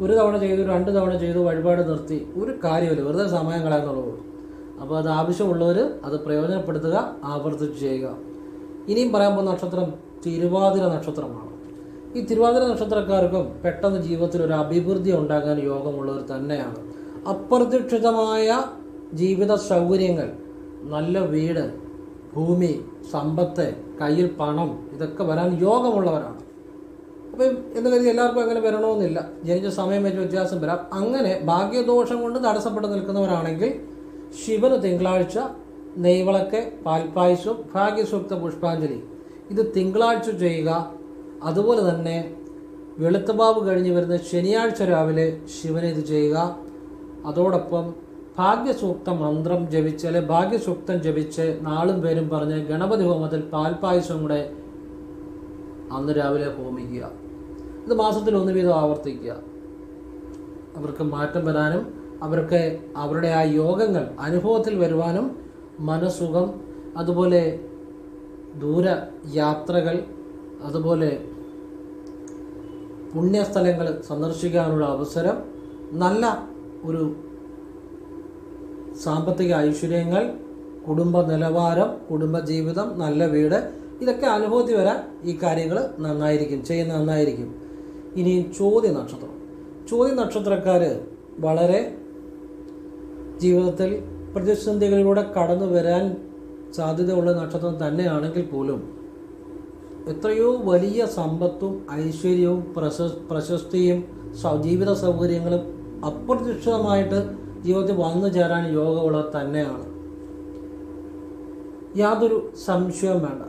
ഒരു തവണ ചെയ്തു 2 തവണ ചെയ്തു വഴിപാട് നിർത്തി ഒരു കാര്യമില്ല, വെറുതെ സമയം കളയാന്നുള്ളൂ. അപ്പോൾ അത് ആവശ്യമുള്ളവർ അത് പ്രയോജനപ്പെടുത്തുക, ആവർത്തിച്ച് ചെയ്യുക. ഇനിയും പറയാൻ പോകുന്ന നക്ഷത്രം തിരുവാതിര നക്ഷത്രമാണ്. ഈ തിരുവാതിര നക്ഷത്രക്കാർക്കും പെട്ടെന്ന് ജീവിതത്തിൽ ഒരു അഭിവൃദ്ധി ഉണ്ടാകാൻ യോഗമുള്ളവർ തന്നെയാണ്. അപ്രതീക്ഷിതമായ ജീവിത സൗകര്യങ്ങൾ, നല്ല വീട്, ഭൂമി, സമ്പത്ത്, കയ്യിൽ പണം, ഇതൊക്കെ വരാൻ യോഗമുള്ളവരാണ്. അപ്പം എന്ന് കരുതി എല്ലാവർക്കും അങ്ങനെ വരണമെന്നില്ല. ജനിച്ച സമയം വെച്ച് വ്യത്യാസം വരാം. അങ്ങനെ ഭാഗ്യദോഷം കൊണ്ട് തടസ്സപ്പെട്ട് നിൽക്കുന്നവരാണെങ്കിൽ ശിവന് തിങ്കളാഴ്ച നെയ്വിളക്ക്, പാൽപ്പായസം, ഭാഗ്യസൂക്ത പുഷ്പാഞ്ജലി ഇത് തിങ്കളാഴ്ച ചെയ്യുക. അതുപോലെ തന്നെ വെളുത്തവാവ് കഴിഞ്ഞ് വരുന്ന ശനിയാഴ്ച രാവിലെ ശിവന് ഇത് ചെയ്യുക. അതോടൊപ്പം ഭാഗ്യസൂക്ത മന്ത്രം ജപിച്ച് അല്ലെങ്കിൽ ഭാഗ്യസൂക്തം ജപിച്ച് നാളും പേരും പറഞ്ഞ് ഗണപതി ഹോമത്തിൽ പാൽപ്പായസം കൂടെ അന്ന് രാവിലെ ഹോമിക്കുക. ഇത് മാസത്തിൽ 1 വീതം ആവർത്തിക്കുക. അവർക്ക് മാറ്റം വരാനും അവർക്ക് അവരുടെ ആ യോഗങ്ങൾ അനുഭവത്തിൽ വരുവാനും മനസ്സുഖം, അതുപോലെ ദൂര യാത്രകൾ, അതുപോലെ പുണ്യസ്ഥലങ്ങൾ സന്ദർശിക്കാനുള്ള അവസരം, നല്ല ഒരു സാമ്പത്തിക ഐശ്വര്യങ്ങൾ, കുടുംബ നിലവാരം, കുടുംബജീവിതം, നല്ല വീട്, ഇതൊക്കെ അനുഭവത്തിൽ വരാൻ ഈ കാര്യങ്ങൾ ചെയ്യുന്ന നന്നായിരിക്കും. ഇനി ചോതി നക്ഷത്രം. ചോതി നക്ഷത്രക്കാർ വളരെ ജീവിതത്തിൽ പ്രതിസന്ധികളിലൂടെ കടന്നു വരാൻ സാധ്യതയുള്ള നക്ഷത്രം തന്നെയാണെങ്കിൽ പോലും എത്രയോ വലിയ സമ്പത്തും ഐശ്വര്യവും പ്രശസ്തിയും ജീവിത സൗകര്യങ്ങളും അപ്രതീക്ഷിതമായിട്ട് ജീവിതത്തിൽ വന്നു ചേരാൻ യോഗമുള്ള തന്നെയാണ്. യാതൊരു സംശയവും വേണ്ട.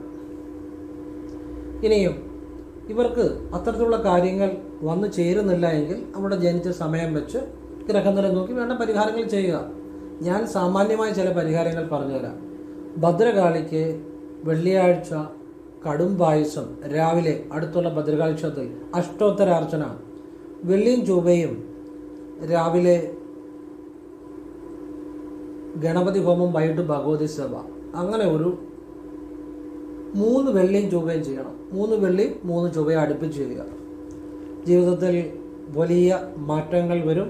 ഇനിയും ഇവർക്ക് അത്തരത്തിലുള്ള കാര്യങ്ങൾ വന്നു ചേരുന്നില്ല എങ്കിൽ അവിടെ ജനിച്ച സമയം വെച്ച് ഗ്രഹനില നോക്കി വേണ്ട പരിഹാരങ്ങൾ ചെയ്യുക. ഞാൻ സാമാന്യമായ ചില പരിഹാരങ്ങൾ പറഞ്ഞുതരാം. ഭദ്രകാളിക്ക് വെള്ളിയാഴ്ച കടും പായസം രാവിലെ അടുത്തുള്ള ഭദ്രകാളി ക്ഷേത്രത്തിൽ അഷ്ടോത്തരാർച്ചന, വെള്ളിയും ചൊവ്വയും രാവിലെ ഗണപതി ഹോമം, വൈകിട്ട് ഭഗവതി സഭ, അങ്ങനെ ഒരു 3 വെള്ളിയും ചൊവ്വയും ചെയ്യണം. 3 വെള്ളി 3 ചൊവ്വയും അടുപ്പിച്ച് ചെയ്യുക. ജീവിതത്തിൽ വലിയ മാറ്റങ്ങൾ വരും.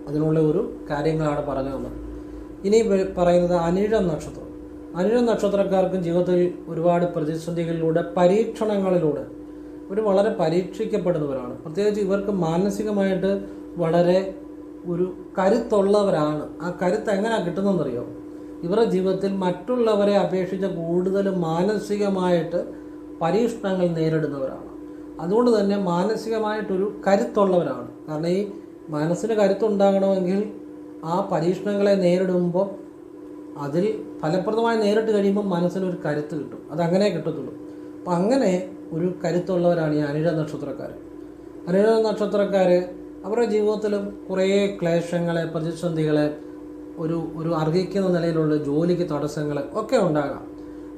അതിനുള്ള ഒരു കാര്യങ്ങളാണ് പറഞ്ഞത്. ഇനി പറയുന്നത് അനിഴം നക്ഷത്രം. അനിഴം നക്ഷത്രക്കാർക്കും ജീവിതത്തിൽ ഒരുപാട് പ്രതിസന്ധികളിലൂടെ, പരീക്ഷണങ്ങളിലൂടെ ഇവർ വളരെ പരീക്ഷിക്കപ്പെടുന്നവരാണ്. പ്രത്യേകിച്ച് ഇവർക്ക് മാനസികമായിട്ട് വളരെ ഒരു കരുത്തുള്ളവരാണ്. ആ കരുത്ത് എങ്ങനെയാണ് കിട്ടുന്നതെന്നറിയോ? ഇവരുടെ ജീവിതത്തിൽ മറ്റുള്ളവരെ അപേക്ഷിച്ച് കൂടുതൽ മാനസികമായിട്ട് പരീക്ഷണങ്ങൾ നേരിടുന്നവരാണ്. അതുകൊണ്ട് തന്നെ മാനസികമായിട്ടൊരു കരുത്തുള്ളവരാണ്. കാരണം ഈ മനസ്സിന് കരുത്തുണ്ടാകണമെങ്കിൽ ആ പരീക്ഷണങ്ങളെ നേരിടുമ്പോൾ അതിൽ ഫലപ്രദമായി നേരിട്ട് കഴിയുമ്പോൾ മനസ്സിനൊരു കരുത്ത് കിട്ടും. അതങ്ങനെ കിട്ടത്തുള്ളൂ. അപ്പം അങ്ങനെ ഒരു കരുത്തുള്ളവരാണ് ഈ അനിഴ നക്ഷത്രക്കാർ. അനിഴ നക്ഷത്രക്കാർ അവരുടെ ജീവിതത്തിലും കുറേ ക്ലേശങ്ങളെ, പ്രതിസന്ധികളെ, ഒരു അർഹിക്കുന്ന നിലയിലുള്ള ജോലിക്ക് തടസ്സങ്ങൾ ഒക്കെ ഉണ്ടാകാം.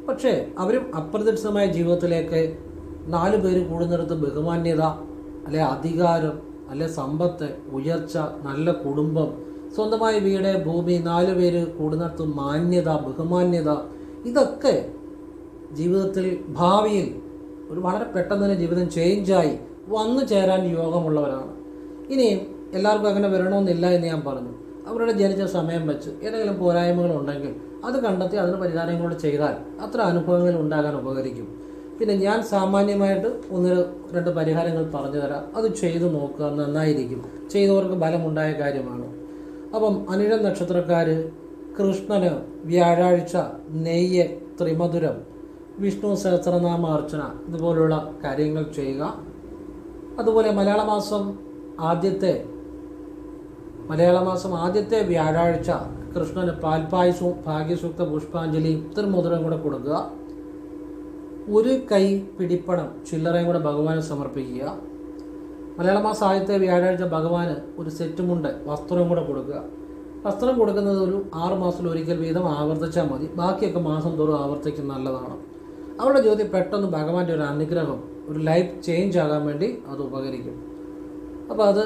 പക്ഷേ അവരും അപ്രതീക്ഷിതമായ ജീവിതത്തിലേക്ക് 4 പേര് കൂടുന്നിടത്ത് ബഹുമാന്യത, അല്ലെ അധികാരം, അല്ലെ സമ്പത്ത്, ഉയർച്ച, നല്ല കുടുംബം, സ്വന്തമായ വീട്, ഭൂമി, 4 പേര് കൂടുന്നിടത്ത് മാന്യത, ബഹുമാന്യത, ഇതൊക്കെ ജീവിതത്തിൽ ഭാവിയിൽ ഒരു വളരെ പെട്ടെന്ന് തന്നെ ജീവിതം ചേഞ്ചായി വന്നു ചേരാൻ യോഗമുള്ളവരാണ്. ഇനിയും എല്ലാവർക്കും അങ്ങനെ വരണമെന്നില്ല എന്ന് ഞാൻ പറഞ്ഞു. അവരുടെ ജനിച്ച സമയം വെച്ച് ഏതെങ്കിലും പോരായ്മകളുണ്ടെങ്കിൽ അത് കണ്ടെത്തി അതിന് പരിഹാരങ്ങളോട് ചെയ്താൽ അത്ര അനുഭവങ്ങൾ ഉണ്ടാകാൻ ഉപകരിക്കും. പിന്നെ ഞാൻ സാമാന്യമായിട്ട് 1-2 പരിഹാരങ്ങൾ പറഞ്ഞു തരാം. അത് ചെയ്തു നോക്കുക, നന്നായിരിക്കും. ചെയ്തവർക്ക് ഫലമുണ്ടായ കാര്യമാണ്. അപ്പം അനിഴ നക്ഷത്രക്കാർ കൃഷ്ണന് വ്യാഴാഴ്ച നെയ്യ്, ത്രിമധുരം, വിഷ്ണു സഹസ്രനാമ അർച്ചന ഇതുപോലുള്ള കാര്യങ്ങൾ ചെയ്യുക. അതുപോലെ മലയാള മാസം ആദ്യത്തെ വ്യാഴാഴ്ച കൃഷ്ണന് പാൽപ്പായസവും ഭാഗ്യസൂക്ത പുഷ്പാഞ്ജലിയും ത്രിമധുരം കൂടെ കൊടുക്കുക. 1 കൈ പിടിപ്പണം ചില്ലറയും കൂടെ ഭഗവാന് സമർപ്പിക്കുക. മലയാള മാസം ആദ്യത്തെ വ്യാഴാഴ്ച ഭഗവാന് ഒരു സെറ്റ് മുണ്ട് വസ്ത്രവും കൂടെ കൊടുക്കുക. വസ്ത്രം കൊടുക്കുന്നത് ഒരു 6 മാസത്തിൽ ഒരിക്കൽ വീതം ആവർത്തിച്ചാൽ മതി. ബാക്കിയൊക്കെ മാസം തോറും ആവർത്തിക്കുന്നത് നല്ലതാണ്. അവരുടെ ജീവിതത്തിൽ പെട്ടെന്ന് ഭഗവാന്റെ ഒരു അനുഗ്രഹം, ഒരു ലൈഫ് ചേഞ്ച് ആകാൻ വേണ്ടി അത് ഉപകരിക്കും. അപ്പോൾ അത്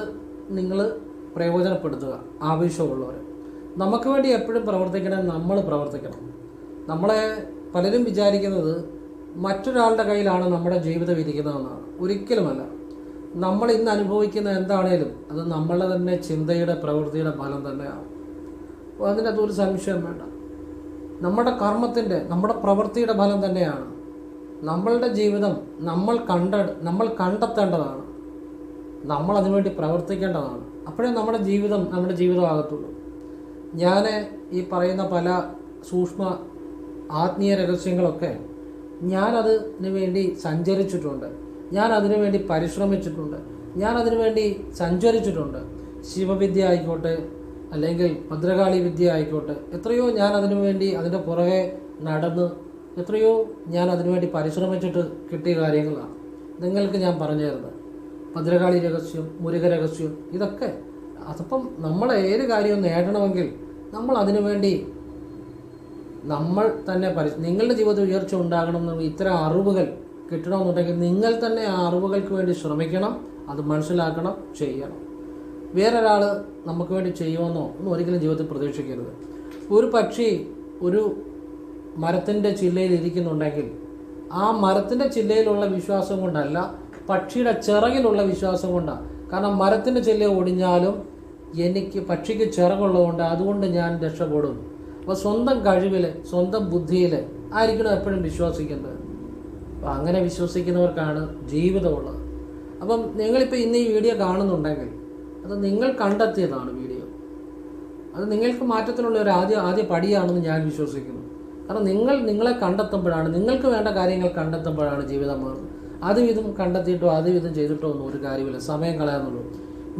നിങ്ങൾ പ്രയോജനപ്പെടുത്തുക. ആവശ്യമുള്ളവർ നമുക്ക് വേണ്ടി എപ്പോഴും പ്രവർത്തിക്കണം. നമ്മൾ പ്രവർത്തിക്കണം. നമ്മളെ പലരും വിചാരിക്കുന്നത് മറ്റൊരാളുടെ കയ്യിലാണ് നമ്മുടെ ജീവിതം ഇരിക്കുന്നതെന്നാണ്. ഒരിക്കലുമല്ല. നമ്മൾ ഇന്ന് അനുഭവിക്കുന്ന എന്താണേലും അത് നമ്മളുടെ തന്നെ ചിന്തയുടെ, പ്രവൃത്തിയുടെ ഫലം തന്നെയാണ്. അപ്പോൾ അതിനകത്ത് ഒരു സംശയം വേണ്ട. നമ്മുടെ കർമ്മത്തിൻ്റെ, നമ്മുടെ പ്രവൃത്തിയുടെ ഫലം തന്നെയാണ്. നമ്മളുടെ ജീവിതം നമ്മൾ കണ്ടെത്തേണ്ടതാണ്. നമ്മൾ അതിനുവേണ്ടി പ്രവർത്തിക്കേണ്ടതാണ്. അപ്പോഴേ നമ്മുടെ ജീവിതമാകത്തുള്ളൂ. ഞാൻ ഈ പറയുന്ന പല സൂക്ഷ്മ ആത്മീയ രഹസ്യങ്ങളൊക്കെ ഞാനതിനു വേണ്ടി സഞ്ചരിച്ചിട്ടുണ്ട്. ഞാൻ അതിനു വേണ്ടി പരിശ്രമിച്ചിട്ടുണ്ട്. ഞാൻ അതിനു വേണ്ടി സഞ്ചരിച്ചിട്ടുണ്ട്. ശിവവിദ്യ ആയിക്കോട്ടെ, അല്ലെങ്കിൽ ഭദ്രകാളി വിദ്യ ആയിക്കോട്ടെ, എത്രയോ ഞാൻ അതിനു വേണ്ടി അതിൻ്റെ പുറകെ നടന്ന് എത്രയോ ഞാൻ അതിനുവേണ്ടി പരിശ്രമിച്ചിട്ട് കിട്ടിയ കാര്യങ്ങളാണ് നിങ്ങൾക്ക് ഞാൻ പറഞ്ഞു തരുന്നത്. ഭദ്രകാളി രഹസ്യം, മുരുക രഹസ്യം, ഇതൊക്കെ. അതപ്പം നമ്മൾ ഏത് കാര്യവും നേടണമെങ്കിൽ നമ്മൾ അതിനുവേണ്ടി നമ്മൾ തന്നെ നിങ്ങളുടെ ജീവിതത്തിൽ ഉയർച്ച ഉണ്ടാകണമെന്ന് ഇത്തരം അറിവുകൾ കിട്ടണമെന്നുണ്ടെങ്കിൽ നിങ്ങൾ തന്നെ ആ അറിവുകൾക്ക് വേണ്ടി ശ്രമിക്കണം. അത് മനസ്സിലാക്കണം, ചെയ്യണം. വേറൊരാൾ നമുക്ക് വേണ്ടി ചെയ്യുമെന്നോ ഒന്നും ഒരിക്കലും ജീവിതത്തിൽ പ്രതീക്ഷിക്കരുത്. ഒരു പക്ഷി ഒരു മരത്തിൻ്റെ ചില്ലയിൽ ഇരിക്കുന്നുണ്ടെങ്കിൽ ആ മരത്തിൻ്റെ ചില്ലയിലുള്ള വിശ്വാസം കൊണ്ടല്ല, പക്ഷിയുടെ ചിറകിലുള്ള വിശ്വാസം കൊണ്ടാണ്. കാരണം മരത്തിൻ്റെ ചില്ല ഒടിഞ്ഞാലും പക്ഷിക്ക് ചിറകുള്ളതുകൊണ്ട് അതുകൊണ്ട് ഞാൻ രക്ഷപ്പെടും. അപ്പോൾ സ്വന്തം കഴിവിൽ, സ്വന്തം ബുദ്ധിയിൽ ആയിരിക്കണം എപ്പോഴും വിശ്വസിക്കേണ്ടത്. അപ്പോൾ അങ്ങനെ വിശ്വസിക്കുന്നവർക്കാണ് ജീവിതമുള്ളത്. അപ്പം നിങ്ങളിപ്പോൾ ഇന്ന് ഈ വീഡിയോ കാണുന്നുണ്ടെങ്കിൽ അത് നിങ്ങൾ കണ്ടെത്തിയതാണ് വീഡിയോ. അത് നിങ്ങൾക്ക് മാറ്റത്തിനുള്ള ഒരു ആദ്യ പടിയാണെന്ന് ഞാൻ വിശ്വസിക്കുന്നു. കാരണം നിങ്ങളെ കണ്ടെത്തുമ്പോഴാണ്, നിങ്ങൾക്ക് വേണ്ട കാര്യങ്ങൾ കണ്ടെത്തുമ്പോഴാണ് ജീവിതം മാറുന്നത്. അതും ഇതും കണ്ടെത്തിയിട്ടോ അതും ഇതും ചെയ്തിട്ടോ ഒന്നും ഒരു കാര്യമില്ല, സമയം കളയാന്നുള്ളൂ.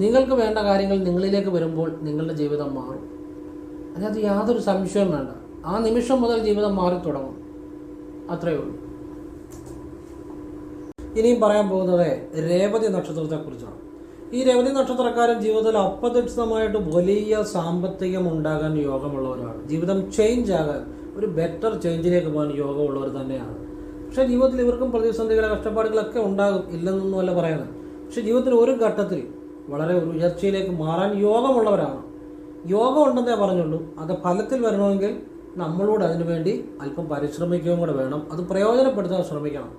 നിങ്ങൾക്ക് വേണ്ട കാര്യങ്ങൾ നിങ്ങളിലേക്ക് വരുമ്പോൾ നിങ്ങളുടെ ജീവിതം മാറും. അതിനകത്ത് യാതൊരു സംശയവും വേണ്ട. ആ നിമിഷം മുതൽ ജീവിതം മാറി തുടങ്ങും. അത്രയേ ഉള്ളൂ. ഇനിയും പറയാൻ പോകുന്നത് രേവതി നക്ഷത്രത്തെക്കുറിച്ചാണ്. ഈ രേവതി നക്ഷത്രക്കാരൻ ജീവിതത്തിൽ അപ്രതീക്ഷിതമായിട്ട് വലിയ സാമ്പത്തികം ഉണ്ടാകാൻ യോഗമുള്ളവരാണ്. ജീവിതം ചേഞ്ച് ആകാൻ, ഒരു ബെറ്റർ ചേഞ്ചിലേക്ക് പോകാൻ യോഗമുള്ളവർ തന്നെയാണ്. പക്ഷേ ജീവിതത്തിൽ ഇവർക്കും പ്രതിസന്ധികളെ, കഷ്ടപ്പാടുകളൊക്കെ ഉണ്ടാകും, ഇല്ലെന്നൊന്നുമല്ല പറയുന്നത്. പക്ഷേ ജീവിതത്തിൽ ഒരു ഘട്ടത്തിൽ വളരെ ഒരു ഉയർച്ചയിലേക്ക് മാറാൻ യോഗമുള്ളവരാണ്. യോഗം ഉണ്ടെന്നേ പറഞ്ഞുള്ളൂ. അത് ഫലത്തിൽ വരണമെങ്കിൽ നമ്മളോട് അതിനുവേണ്ടി അല്പം പരിശ്രമിക്കുകയും കൂടെ വേണം. അത് പ്രയോജനപ്പെടുത്താൻ ശ്രമിക്കണം.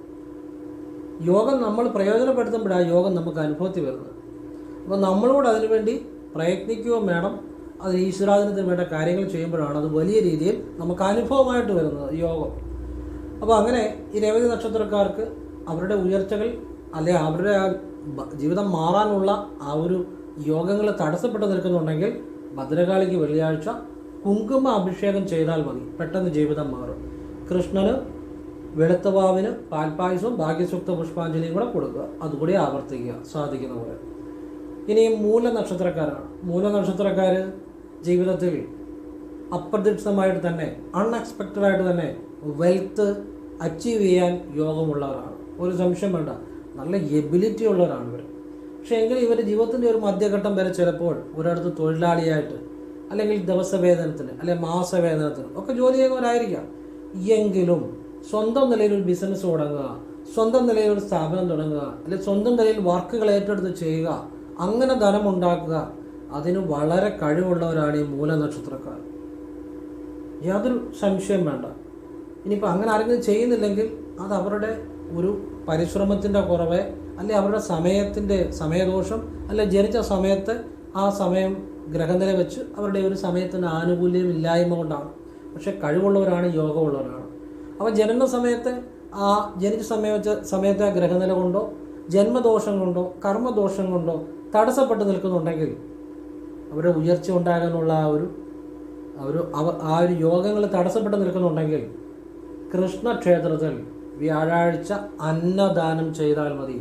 യോഗം നമ്മൾ പ്രയോജനപ്പെടുത്തുമ്പോഴാണ് യോഗം നമുക്ക് അനുഭവത്തിൽ വരുന്നത്. അപ്പോൾ നമ്മളോട് അതിനുവേണ്ടി പ്രയത്നിക്കുകയും വേണം. അത് ഈശ്വരാധീനത്തിന് വേണ്ട കാര്യങ്ങൾ ചെയ്യുമ്പോഴാണ് അത് വലിയ രീതിയിൽ നമുക്ക് അനുഭവമായിട്ട് വരുന്നത് യോഗം. അപ്പോൾ അങ്ങനെ ഈ രേവതി നക്ഷത്രക്കാർക്ക് അവരുടെ ഉയർച്ചകൾ, അല്ലെ അവരുടെ ജീവിതം മാറാനുള്ള ആ ഒരു യോഗങ്ങൾ തടസ്സപ്പെട്ട് നിൽക്കുന്നുണ്ടെങ്കിൽ ഭദ്രകാളിക്ക് വെള്ളിയാഴ്ച കുങ്കുമ അഭിഷേകം ചെയ്താൽ മതി. പെട്ടെന്ന് ജീവിതം മാറും. കൃഷ്ണന് വെളുത്തവാവിന് പാൽപ്പായസവും ഭാഗ്യസൂക്ത പുഷ്പാഞ്ജലിയും കൂടെ കൊടുക്കുക. അതുകൂടി ആവർത്തിക്കുക സാധിക്കുന്ന പോലെ. ഇനിയും മൂലനക്ഷത്രക്കാരാണ്. മൂലനക്ഷത്രക്കാർ ജീവിതത്തിൽ അപ്രതീക്ഷിതമായിട്ട് തന്നെ, അൺഎക്സ്പെക്റ്റഡായിട്ട് തന്നെ വെൽത്ത് അച്ചീവ് ചെയ്യാൻ യോഗമുള്ളവരാണ്. ഒരു സംശയം വേണ്ട. നല്ല എബിലിറ്റി ഉള്ളവരാണ് ഇവർ. പക്ഷേ എങ്കിലും ഇവരുടെ ജീവിതത്തിൻ്റെ ഒരു മധ്യഘട്ടം വരെ ചിലപ്പോൾ ഒരിടത്ത് തൊഴിലാളിയായിട്ട് അല്ലെങ്കിൽ ദിവസവേതനത്തിന് അല്ലെങ്കിൽ മാസവേതനത്തിന് ഒക്കെ ജോലി ചെയ്യുന്നവരായിരിക്കാം. എങ്കിലും സ്വന്തം നിലയിൽ ഒരു ബിസിനസ് തുടങ്ങുക, സ്വന്തം നിലയിൽ ഒരു സ്ഥാപനം തുടങ്ങുക, അല്ലെങ്കിൽ സ്വന്തം നിലയിൽ വർക്കുകൾ ഏറ്റെടുത്ത് ചെയ്യുക, അങ്ങനെ ധനമുണ്ടാക്കുക, അതിന് വളരെ കഴിവുള്ളവരാണ് ഈ മൂലനക്ഷത്രക്കാർ. യാതൊരു സംശയം വേണ്ട. ഇനിയിപ്പോൾ അങ്ങനെ ആരെങ്കിലും ചെയ്യുന്നില്ലെങ്കിൽ അത് അവരുടെ ഒരു പരിശ്രമത്തിൻ്റെ കുറവ്, അല്ലെങ്കിൽ അവരുടെ സമയദോഷം, അല്ലെ ജനിച്ച സമയത്ത് ആ സമയം ഗ്രഹനില വെച്ച് അവരുടെ ഒരു സമയത്തിന് ആനുകൂല്യം ഇല്ലായ്മ കൊണ്ടാണ്. പക്ഷെ കഴിവുള്ളവരാണ്, യോഗമുള്ളവരാണ്. അപ്പോൾ ജനന സമയത്ത് ആ ജനിച്ച സമയത്തെ ഗ്രഹനില കൊണ്ടോ ജന്മദോഷം കൊണ്ടോ കർമ്മദോഷം കൊണ്ടോ തടസ്സപ്പെട്ട് നിൽക്കുന്നുണ്ടെങ്കിൽ അവരുടെ ഉയർച്ച ഉണ്ടാകാനുള്ള ആ ഒരു യോഗങ്ങൾ തടസ്സപ്പെട്ട് നിൽക്കുന്നുണ്ടെങ്കിൽ കൃഷ്ണക്ഷേത്രത്തിൽ വ്യാഴാഴ്ച അന്നദാനം ചെയ്താൽ മതി.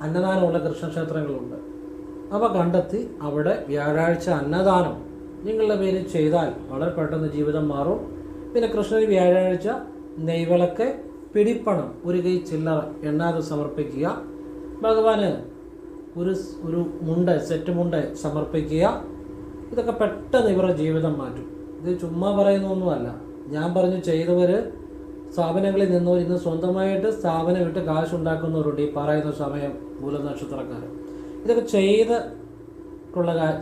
അന്നദാനമുള്ള കൃഷ്ണക്ഷേത്രങ്ങളുണ്ട്. അവ കണ്ടെത്തി അവിടെ വ്യാഴാഴ്ച അന്നദാനം നിങ്ങളുടെ പേരിൽ ചെയ്താൽ വളരെ പെട്ടെന്ന് ജീവിതം മാറും. പിന്നെ കൃഷ്ണന് വ്യാഴാഴ്ച നെയ്വിളക്ക്, പിടിപ്പണം, ഒരു കൈ ചില്ലറ എണ്ണാതെ സമർപ്പിക്കുക. ഭഗവാന് ഒരു സെറ്റ് മുണ്ട് സമർപ്പിക്കുക. ഇതൊക്കെ പെട്ടെന്ന് ഇവരുടെ ജീവിതം മാറ്റും. ഇത് ചുമ്മാ പറയുന്നൊന്നുമല്ല. ഞാൻ പറഞ്ഞു ചെയ്തവർ സ്ഥാപനങ്ങളിൽ നിന്നോ ഇന്ന് സ്വന്തമായിട്ട് സ്ഥാപനം വിട്ട് കാശുണ്ടാക്കുന്നവരുണ്ട് ഈ പറയുന്ന സമയം മൂലനക്ഷത്രക്കാർ. ഇതൊക്കെ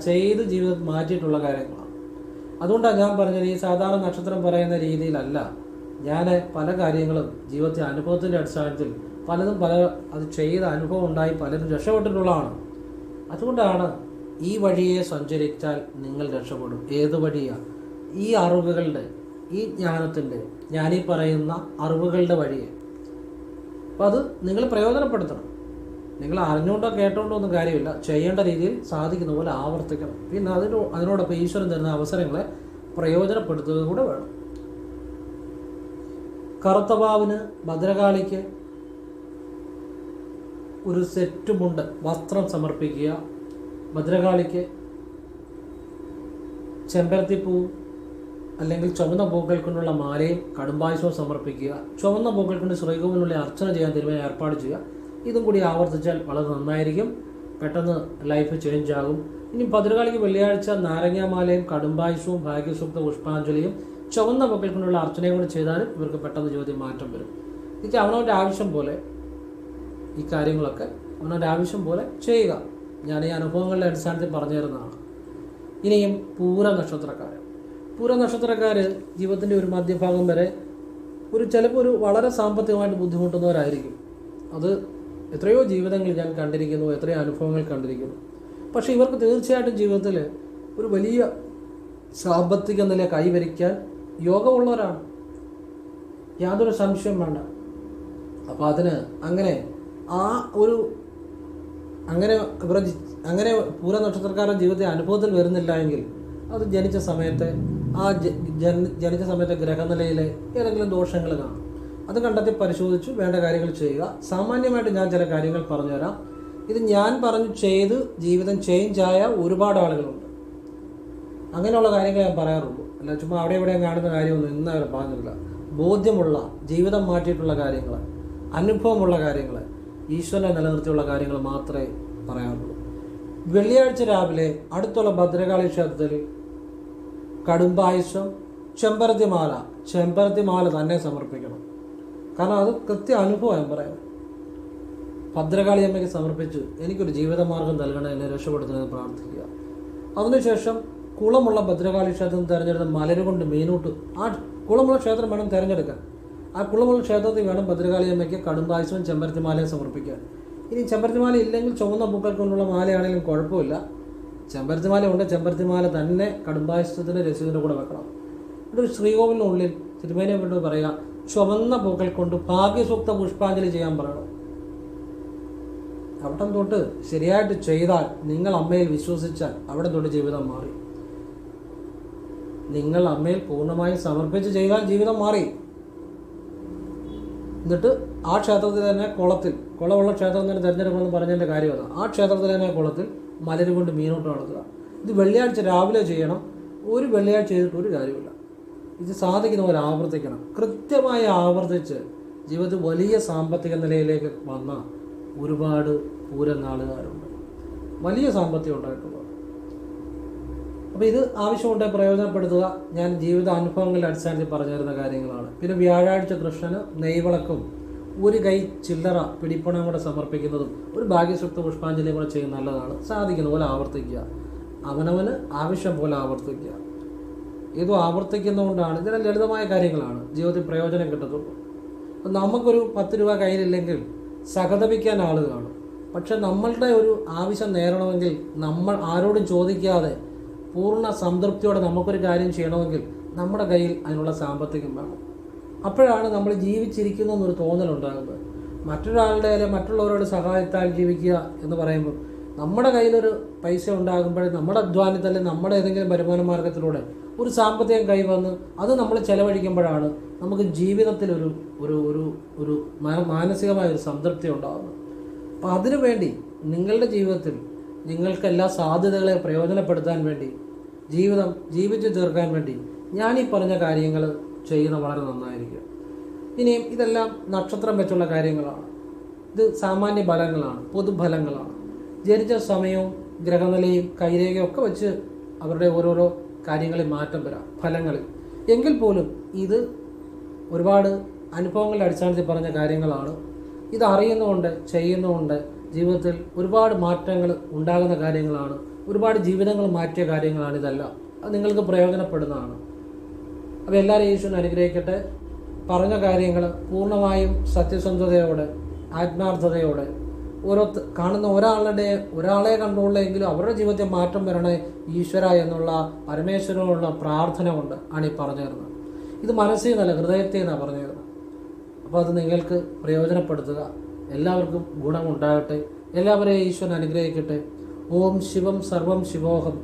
ചെയ്ത് ജീവിതം മാറ്റിയിട്ടുള്ള കാര്യങ്ങളാണ്. അതുകൊണ്ടാണ് ഞാൻ പറഞ്ഞത് ഈ സാധാരണ നക്ഷത്രം പറയുന്ന രീതിയിലല്ല. ഞാൻ പല കാര്യങ്ങളും ജീവിതത്തെ അനുഭവത്തിൻ്റെ അടിസ്ഥാനത്തിൽ പലതും അത് ചെയ്ത അനുഭവം ഉണ്ടായി പലരും രക്ഷപ്പെട്ടിട്ടുള്ളതാണ്. അതുകൊണ്ടാണ് ഈ വഴിയെ സഞ്ചരിച്ചാൽ നിങ്ങൾ രക്ഷപ്പെടും. ഏത് വഴിയാണ്? ഈ അറിവുകളുടെ, ഈ ജ്ഞാനത്തിൻ്റെ, ഞാനീ പറയുന്ന അറിവുകളുടെ വഴിയെ. അപ്പോൾ അത് നിങ്ങൾ പ്രയോജനപ്പെടുത്തണം. നിങ്ങൾ അറിഞ്ഞുകൊണ്ടോ കേട്ടോണ്ടോ ഒന്നും കാര്യമില്ല. ചെയ്യേണ്ട രീതിയിൽ സാധിക്കുന്ന പോലെ ആവർത്തിക്കണം. പിന്നെ അതിനോടൊപ്പം ഈശ്വരൻ തരുന്ന അവസരങ്ങളെ പ്രയോജനപ്പെടുത്തുക കൂടെ വേണം. കറുത്തവാവിന്, ഭദ്രകാളിക്ക് ഒരു സെറ്റ് മുണ്ട് വസ്ത്രം സമർപ്പിക്കുക. ഭദ്രകാളിക്ക് ചെമ്പരത്തിപ്പൂ അല്ലെങ്കിൽ ചുവന്ന പൂക്കൾ കൊണ്ടുള്ള മാലയും കടുംബായുസവും സമർപ്പിക്കുക. ചുവന്ന പൂക്കൾ കൊണ്ട് ശ്രീകോവിലുള്ള അർച്ചന ചെയ്യാൻ തീരുമാനം ഏർപ്പാട് ചെയ്യുക. ഇതും കൂടി ആവർത്തിച്ചാൽ വളരെ നന്നായിരിക്കും. പെട്ടെന്ന് ലൈഫ് ചേഞ്ച് ആകും. ഇനി ഭദ്രകാളിക്ക് വെള്ളിയാഴ്ച നാരങ്ങാമാലയും കടുംബായുസവും ഭാഗ്യസൂക്ത പുഷ്പാഞ്ജലിയും ചുവന്ന പൂക്കൾ കൊണ്ടുള്ള അർച്ചനയും കൂടി ചെയ്താലും ഇവർക്ക് പെട്ടെന്ന് ജീവിതത്തിൽ മാറ്റം വരും. ഇത് അവനവൻ്റെ ആവശ്യം പോലെ ഈ കാര്യങ്ങളൊക്കെ അവനവൻ്റെ ആവശ്യം പോലെ ചെയ്യുക. ഞാൻ ഈ അനുഭവങ്ങളുടെ അടിസ്ഥാനത്തിൽ പറഞ്ഞു തരുന്നതാണ്. ഇനിയും പൂര നക്ഷത്രക്കാർ ജീവിതത്തിൻ്റെ ഒരു മധ്യഭാഗം വരെ ചിലപ്പോൾ ഒരു വളരെ സാമ്പത്തികമായിട്ട് ബുദ്ധിമുട്ടുന്നവരായിരിക്കും. അത് എത്രയോ ജീവിതങ്ങൾ ഞാൻ കണ്ടിരിക്കുന്നു, എത്രയോ അനുഭവങ്ങൾ കണ്ടിരിക്കുന്നു. പക്ഷേ ഇവർക്ക് തീർച്ചയായിട്ടും ജീവിതത്തിൽ ഒരു വലിയ സാമ്പത്തിക നില കൈവരിക്കാൻ യോഗമുള്ളവരാണ്, യാതൊരു സംശയം വേണ്ട. അപ്പോൾ അതിന് അങ്ങനെ പൂര നക്ഷത്രക്കാരുടെ ജീവിതത്തെ അനുഭവത്തിൽ വരുന്നില്ല എങ്കിൽ അത് ജനിച്ച സമയത്തെ ഗ്രഹനിലയിലെ ഏതെങ്കിലും ദോഷങ്ങൾ കാണും. അത് കണ്ടെത്തി പരിശോധിച്ച് വേണ്ട കാര്യങ്ങൾ ചെയ്യുക. സാമാന്യമായിട്ട് ഞാൻ ചില കാര്യങ്ങൾ പറഞ്ഞുതരാം. ഇത് ഞാൻ ചെയ്ത് ജീവിതം ചേഞ്ചായ ഒരുപാട് ആളുകളുണ്ട്. അങ്ങനെയുള്ള കാര്യങ്ങൾ ഞാൻ പറയാറുള്ളൂ. അല്ല ചുമ്മാ അവിടെ ഇവിടെ കാണുന്ന കാര്യമൊന്നും ഇന്നവരെ പറഞ്ഞിട്ടില്ല. ബോധ്യമുള്ള, ജീവിതം മാറ്റിയിട്ടുള്ള കാര്യങ്ങൾ, അനുഭവമുള്ള കാര്യങ്ങൾ, ഈശ്വരനെ നിലനിർത്തിയുള്ള കാര്യങ്ങൾ മാത്രമേ പറയാറുള്ളൂ. വെള്ളിയാഴ്ച രാവിലെ അടുത്തുള്ള ഭദ്രകാളി ക്ഷേത്രത്തിൽ കടുംബായുസം, ചെമ്പരത്തിമാല തന്നെ സമർപ്പിക്കണം. കാരണം അത് കൃത്യ അനുഭവം പറയാം. ഭദ്രകാളി അമ്മയ്ക്ക് സമർപ്പിച്ച് എനിക്കൊരു ജീവിതമാർഗം നൽകണം, എന്നെ രക്ഷപ്പെടുത്തുന്നത് പ്രാർത്ഥിക്കുക. അതിനുശേഷം കുളമുള്ള ഭദ്രകാളി ക്ഷേത്രം തിരഞ്ഞെടുത്ത് മലരുകൊണ്ട് മീനൂട്ട്, ആ കുളമുള്ള ക്ഷേത്രം വേണം തിരഞ്ഞെടുക്കാൻ. ആ കുളമുള്ള ക്ഷേത്രത്തിൽ വേണം ഭദ്രകാളി അമ്മയ്ക്ക് കടുംബായുസവും ചെമ്പരത്തിമാലയും സമർപ്പിക്കാൻ. ഇനി ചെമ്പരത്തിമാല ഇല്ലെങ്കിൽ ചുവന്ന പൂക്കൾ കൊണ്ടുള്ള മാലയാണെങ്കിലും കുഴപ്പമില്ല. ചെമ്പരത്തിമാല ഉണ്ട്, ചെമ്പരത്തിമാല തന്നെ കടുംബായുസത്തിൻ്റെ രസീതിൻ്റെ കൂടെ വെക്കണം. എന്നിട്ട് ശ്രീകോവിലിനുള്ളിൽ തിരുമേനിയെ കൊണ്ട് പറയുക, ചുവന്ന പൂക്കൾ കൊണ്ട് ഭാഗ്യസൂക്ത പുഷ്പാഞ്ജലി ചെയ്യാൻ പറയണം. അവിടെ തൊട്ട് ശരിയായിട്ട് ചെയ്താൽ, നിങ്ങൾ അമ്മയിൽ വിശ്വസിച്ചാൽ അവിടെ തൊട്ട് ജീവിതം മാറി. നിങ്ങൾ അമ്മയിൽ പൂർണ്ണമായും സമർപ്പിച്ച് ചെയ്താൽ ജീവിതം മാറി. എന്നിട്ട് ആ ക്ഷേത്രത്തിൽ തന്നെ കുളമുള്ള ക്ഷേത്രം തന്നെ തിരഞ്ഞെടുക്കണമെന്ന് പറഞ്ഞതിൻ്റെ കാര്യമാണ്. ആ ക്ഷേത്രത്തിൽ തന്നെ കുളത്തിൽ മലര് കൊണ്ട് മീനോട്ട് നടത്തുക. ഇത് വെള്ളിയാഴ്ച രാവിലെ ചെയ്യണം. ഒരു വെള്ളിയാഴ്ച ചെയ്തിട്ട് ഒരു കാര്യമില്ല. ഇത് സാധിക്കുന്നവർ ആവർത്തിക്കണം. കൃത്യമായി ആവർത്തിച്ച് ജീവിതത്തിൽ വലിയ സാമ്പത്തിക നിലയിലേക്ക് വന്ന ഒരുപാട് പൂരനാളുകാരുണ്ട്, വലിയ സാമ്പത്തികം ഉണ്ടായിട്ടുള്ളത്. അപ്പോൾ ഇത് ആവശ്യമുണ്ടെങ്കിൽ പ്രയോജനപ്പെടുത്തുക. ഞാൻ ജീവിത അനുഭവങ്ങളുടെ അടിസ്ഥാനത്തിൽ പറഞ്ഞു തരുന്ന കാര്യങ്ങളാണ്. പിന്നെ വ്യാഴാഴ്ച കൃഷ്ണന് നെയ്വിളക്കും ഒരു കൈ ചില്ലറ പിടിപ്പണം കൂടെ സമർപ്പിക്കുന്നതും ഒരു ഭാഗ്യസുക്ത പുഷ്പാഞ്ജലിയും കൂടെ ചെയ്യുന്നത് നല്ലതാണ്. സാധിക്കുന്ന പോലെ ആവർത്തിക്കുക, അവനവന് ആവശ്യം പോലെ ആവർത്തിക്കുക. ഇതും ആവർത്തിക്കുന്നതുകൊണ്ടാണ്, ഇതെല്ലാം ലളിതമായ കാര്യങ്ങളാണ്, ജീവിതത്തിൽ പ്രയോജനം കിട്ടത്തുള്ളൂ. നമുക്കൊരു 10 രൂപ കയ്യിലില്ലെങ്കിൽ സഹതപിക്കാൻ ആൾ കാണും. പക്ഷെ നമ്മളുടെ ഒരു ആവശ്യം നേടണമെങ്കിൽ നമ്മൾ ആരോടും ചോദിക്കാതെ പൂർണ്ണ സംതൃപ്തിയോടെ നമുക്കൊരു കാര്യം ചെയ്യണമെങ്കിൽ നമ്മുടെ കയ്യിൽ അതിനുള്ള സാമ്പത്തികം വേണം. അപ്പോഴാണ് നമ്മൾ ജീവിച്ചിരിക്കുന്നു എന്നൊരു തോന്നലുണ്ടാകുന്നത്. മറ്റൊരാളുടെ അല്ലെങ്കിൽ മറ്റുള്ളവരോട് സഹായത്താൽ ജീവിക്കുക എന്ന് പറയുമ്പോൾ നമ്മുടെ കയ്യിലൊരു പൈസ ഉണ്ടാകുമ്പോഴേ നമ്മുടെ അധ്വാനത്തിൽ നമ്മുടെ ഏതെങ്കിലും വരുമാന മാർഗത്തിലൂടെ ഒരു സാമ്പത്തികം കൈവന്ന് അത് നമ്മൾ ചെലവഴിക്കുമ്പോഴാണ് നമുക്ക് ജീവിതത്തിൽ ഒരു ഒരു ഒരു ഒരു മാനസികമായ ഒരു സംതൃപ്തി ഉണ്ടാകുന്നത്. അപ്പം അതിനുവേണ്ടി നിങ്ങളുടെ ജീവിതത്തിൽ നിങ്ങൾക്ക് എല്ലാ സാധ്യതകളെ പ്രയോജനപ്പെടുത്താൻ വേണ്ടി ജീവിതം ജീവിച്ചു തീർക്കാൻ വേണ്ടി ഞാനീ പറഞ്ഞ കാര്യങ്ങൾ ചെയ്യുന്ന വളരെ നന്നായിരിക്കും. ഇനിയും ഇതെല്ലാം നക്ഷത്രം വെച്ചുള്ള കാര്യങ്ങളാണ്. ഇത് സാമാന്യ ഫലങ്ങളാണ്, പൊതുഫലങ്ങളാണ്. ജനിച്ച സമയവും ഗ്രഹനിലയും കൈരേഖയും ഒക്കെ വെച്ച് അവരുടെ ഓരോരോ കാര്യങ്ങളിൽ മാറ്റം വരാം ഫലങ്ങളിൽ. എങ്കിൽ പോലും ഇത് ഒരുപാട് അനുഭവങ്ങളുടെ അടിസ്ഥാനത്തിൽ പറഞ്ഞ കാര്യങ്ങളാണ്. ഇത് അറിയുന്നതുകൊണ്ട് ചെയ്യുന്നതുകൊണ്ട് ജീവിതത്തിൽ ഒരുപാട് മാറ്റങ്ങൾ ഉണ്ടാകുന്ന കാര്യങ്ങളാണ്. ഒരുപാട് ജീവിതങ്ങൾ മാറ്റിയ കാര്യങ്ങളാണ് ഇതെല്ലാം. അത് നിങ്ങൾക്ക് പ്രയോജനപ്പെടുന്നതാണ്. അപ്പോൾ എല്ലാവരും ഈശ്വരൻ അനുഗ്രഹിക്കട്ടെ. പറഞ്ഞ കാര്യങ്ങൾ പൂർണ്ണമായും സത്യസന്ധതയോടെ ആത്മാർത്ഥതയോടെ കാണുന്ന ഒരാളെ കണ്ടുള്ളെങ്കിലും അവരുടെ ജീവിതത്തിൽ മാറ്റം വരണേ ഈശ്വര എന്നുള്ള പരമേശ്വരനുള്ള പ്രാർത്ഥന കൊണ്ട് ആണ് ഈ പറഞ്ഞു തരുന്നത്. ഇത് മനസ്സിൽ നിന്നല്ല, ഹൃദയത്തിൽ നിന്നാണ് പറഞ്ഞു തരുന്നത്. അപ്പോൾ അത് നിങ്ങൾക്ക് പ്രയോജനപ്പെടുത്തുക. എല്ലാവർക്കും ഗുണമുണ്ടാകട്ടെ. എല്ലാവരെയും ഈശ്വരൻ അനുഗ്രഹിക്കട്ടെ. ഓം ശിവം സർവം ശിവോഹം,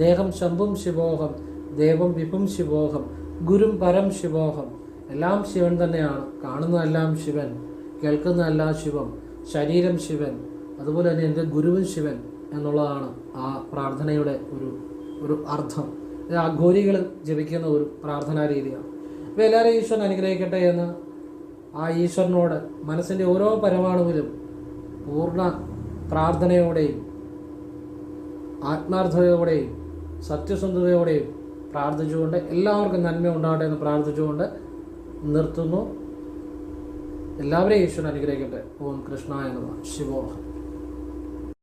ദേഹം ശംഭും ശിവോഹം, ദേവം വിഭും ശിവോഹം, ഗുരും പരം ശിവോഹം. എല്ലാം ശിവൻ തന്നെയാണ്. കാണുന്നതെല്ലാം ശിവൻ, കേൾക്കുന്നതെല്ലാം ശിവം, ശരീരം ശിവൻ, അതുപോലെ തന്നെ എൻ്റെ ഗുരുവും ശിവൻ എന്നുള്ളതാണ് ആ പ്രാർത്ഥനയുടെ ഒരു അർത്ഥം. ഇത് അഘോരികൾ ജപിക്കുന്ന ഒരു പ്രാർത്ഥനാ രീതിയാണ്. അപ്പോൾ എല്ലാവരെയും ഈശ്വരൻ അനുഗ്രഹിക്കട്ടെ എന്ന് ആ ഈശ്വരനോട് മനസ്സിൻ്റെ ഓരോ പരമാണുവിലും പൂർണ്ണ പ്രാർത്ഥനയോടെയും ആത്മാർത്ഥതയോടെയും സത്യസന്ധതയോടെയും പ്രാർത്ഥിച്ചുകൊണ്ട് എല്ലാവർക്കും നന്മ ഉണ്ടാകട്ടെ എന്ന് പ്രാർത്ഥിച്ചുകൊണ്ട് നിർത്തുന്നു. എല്ലാവരെയും ഈശ്വരൻ അനുഗ്രഹിക്കട്ടെ. ഓം കൃഷ്ണായ നമഃ. ശിവോഹം.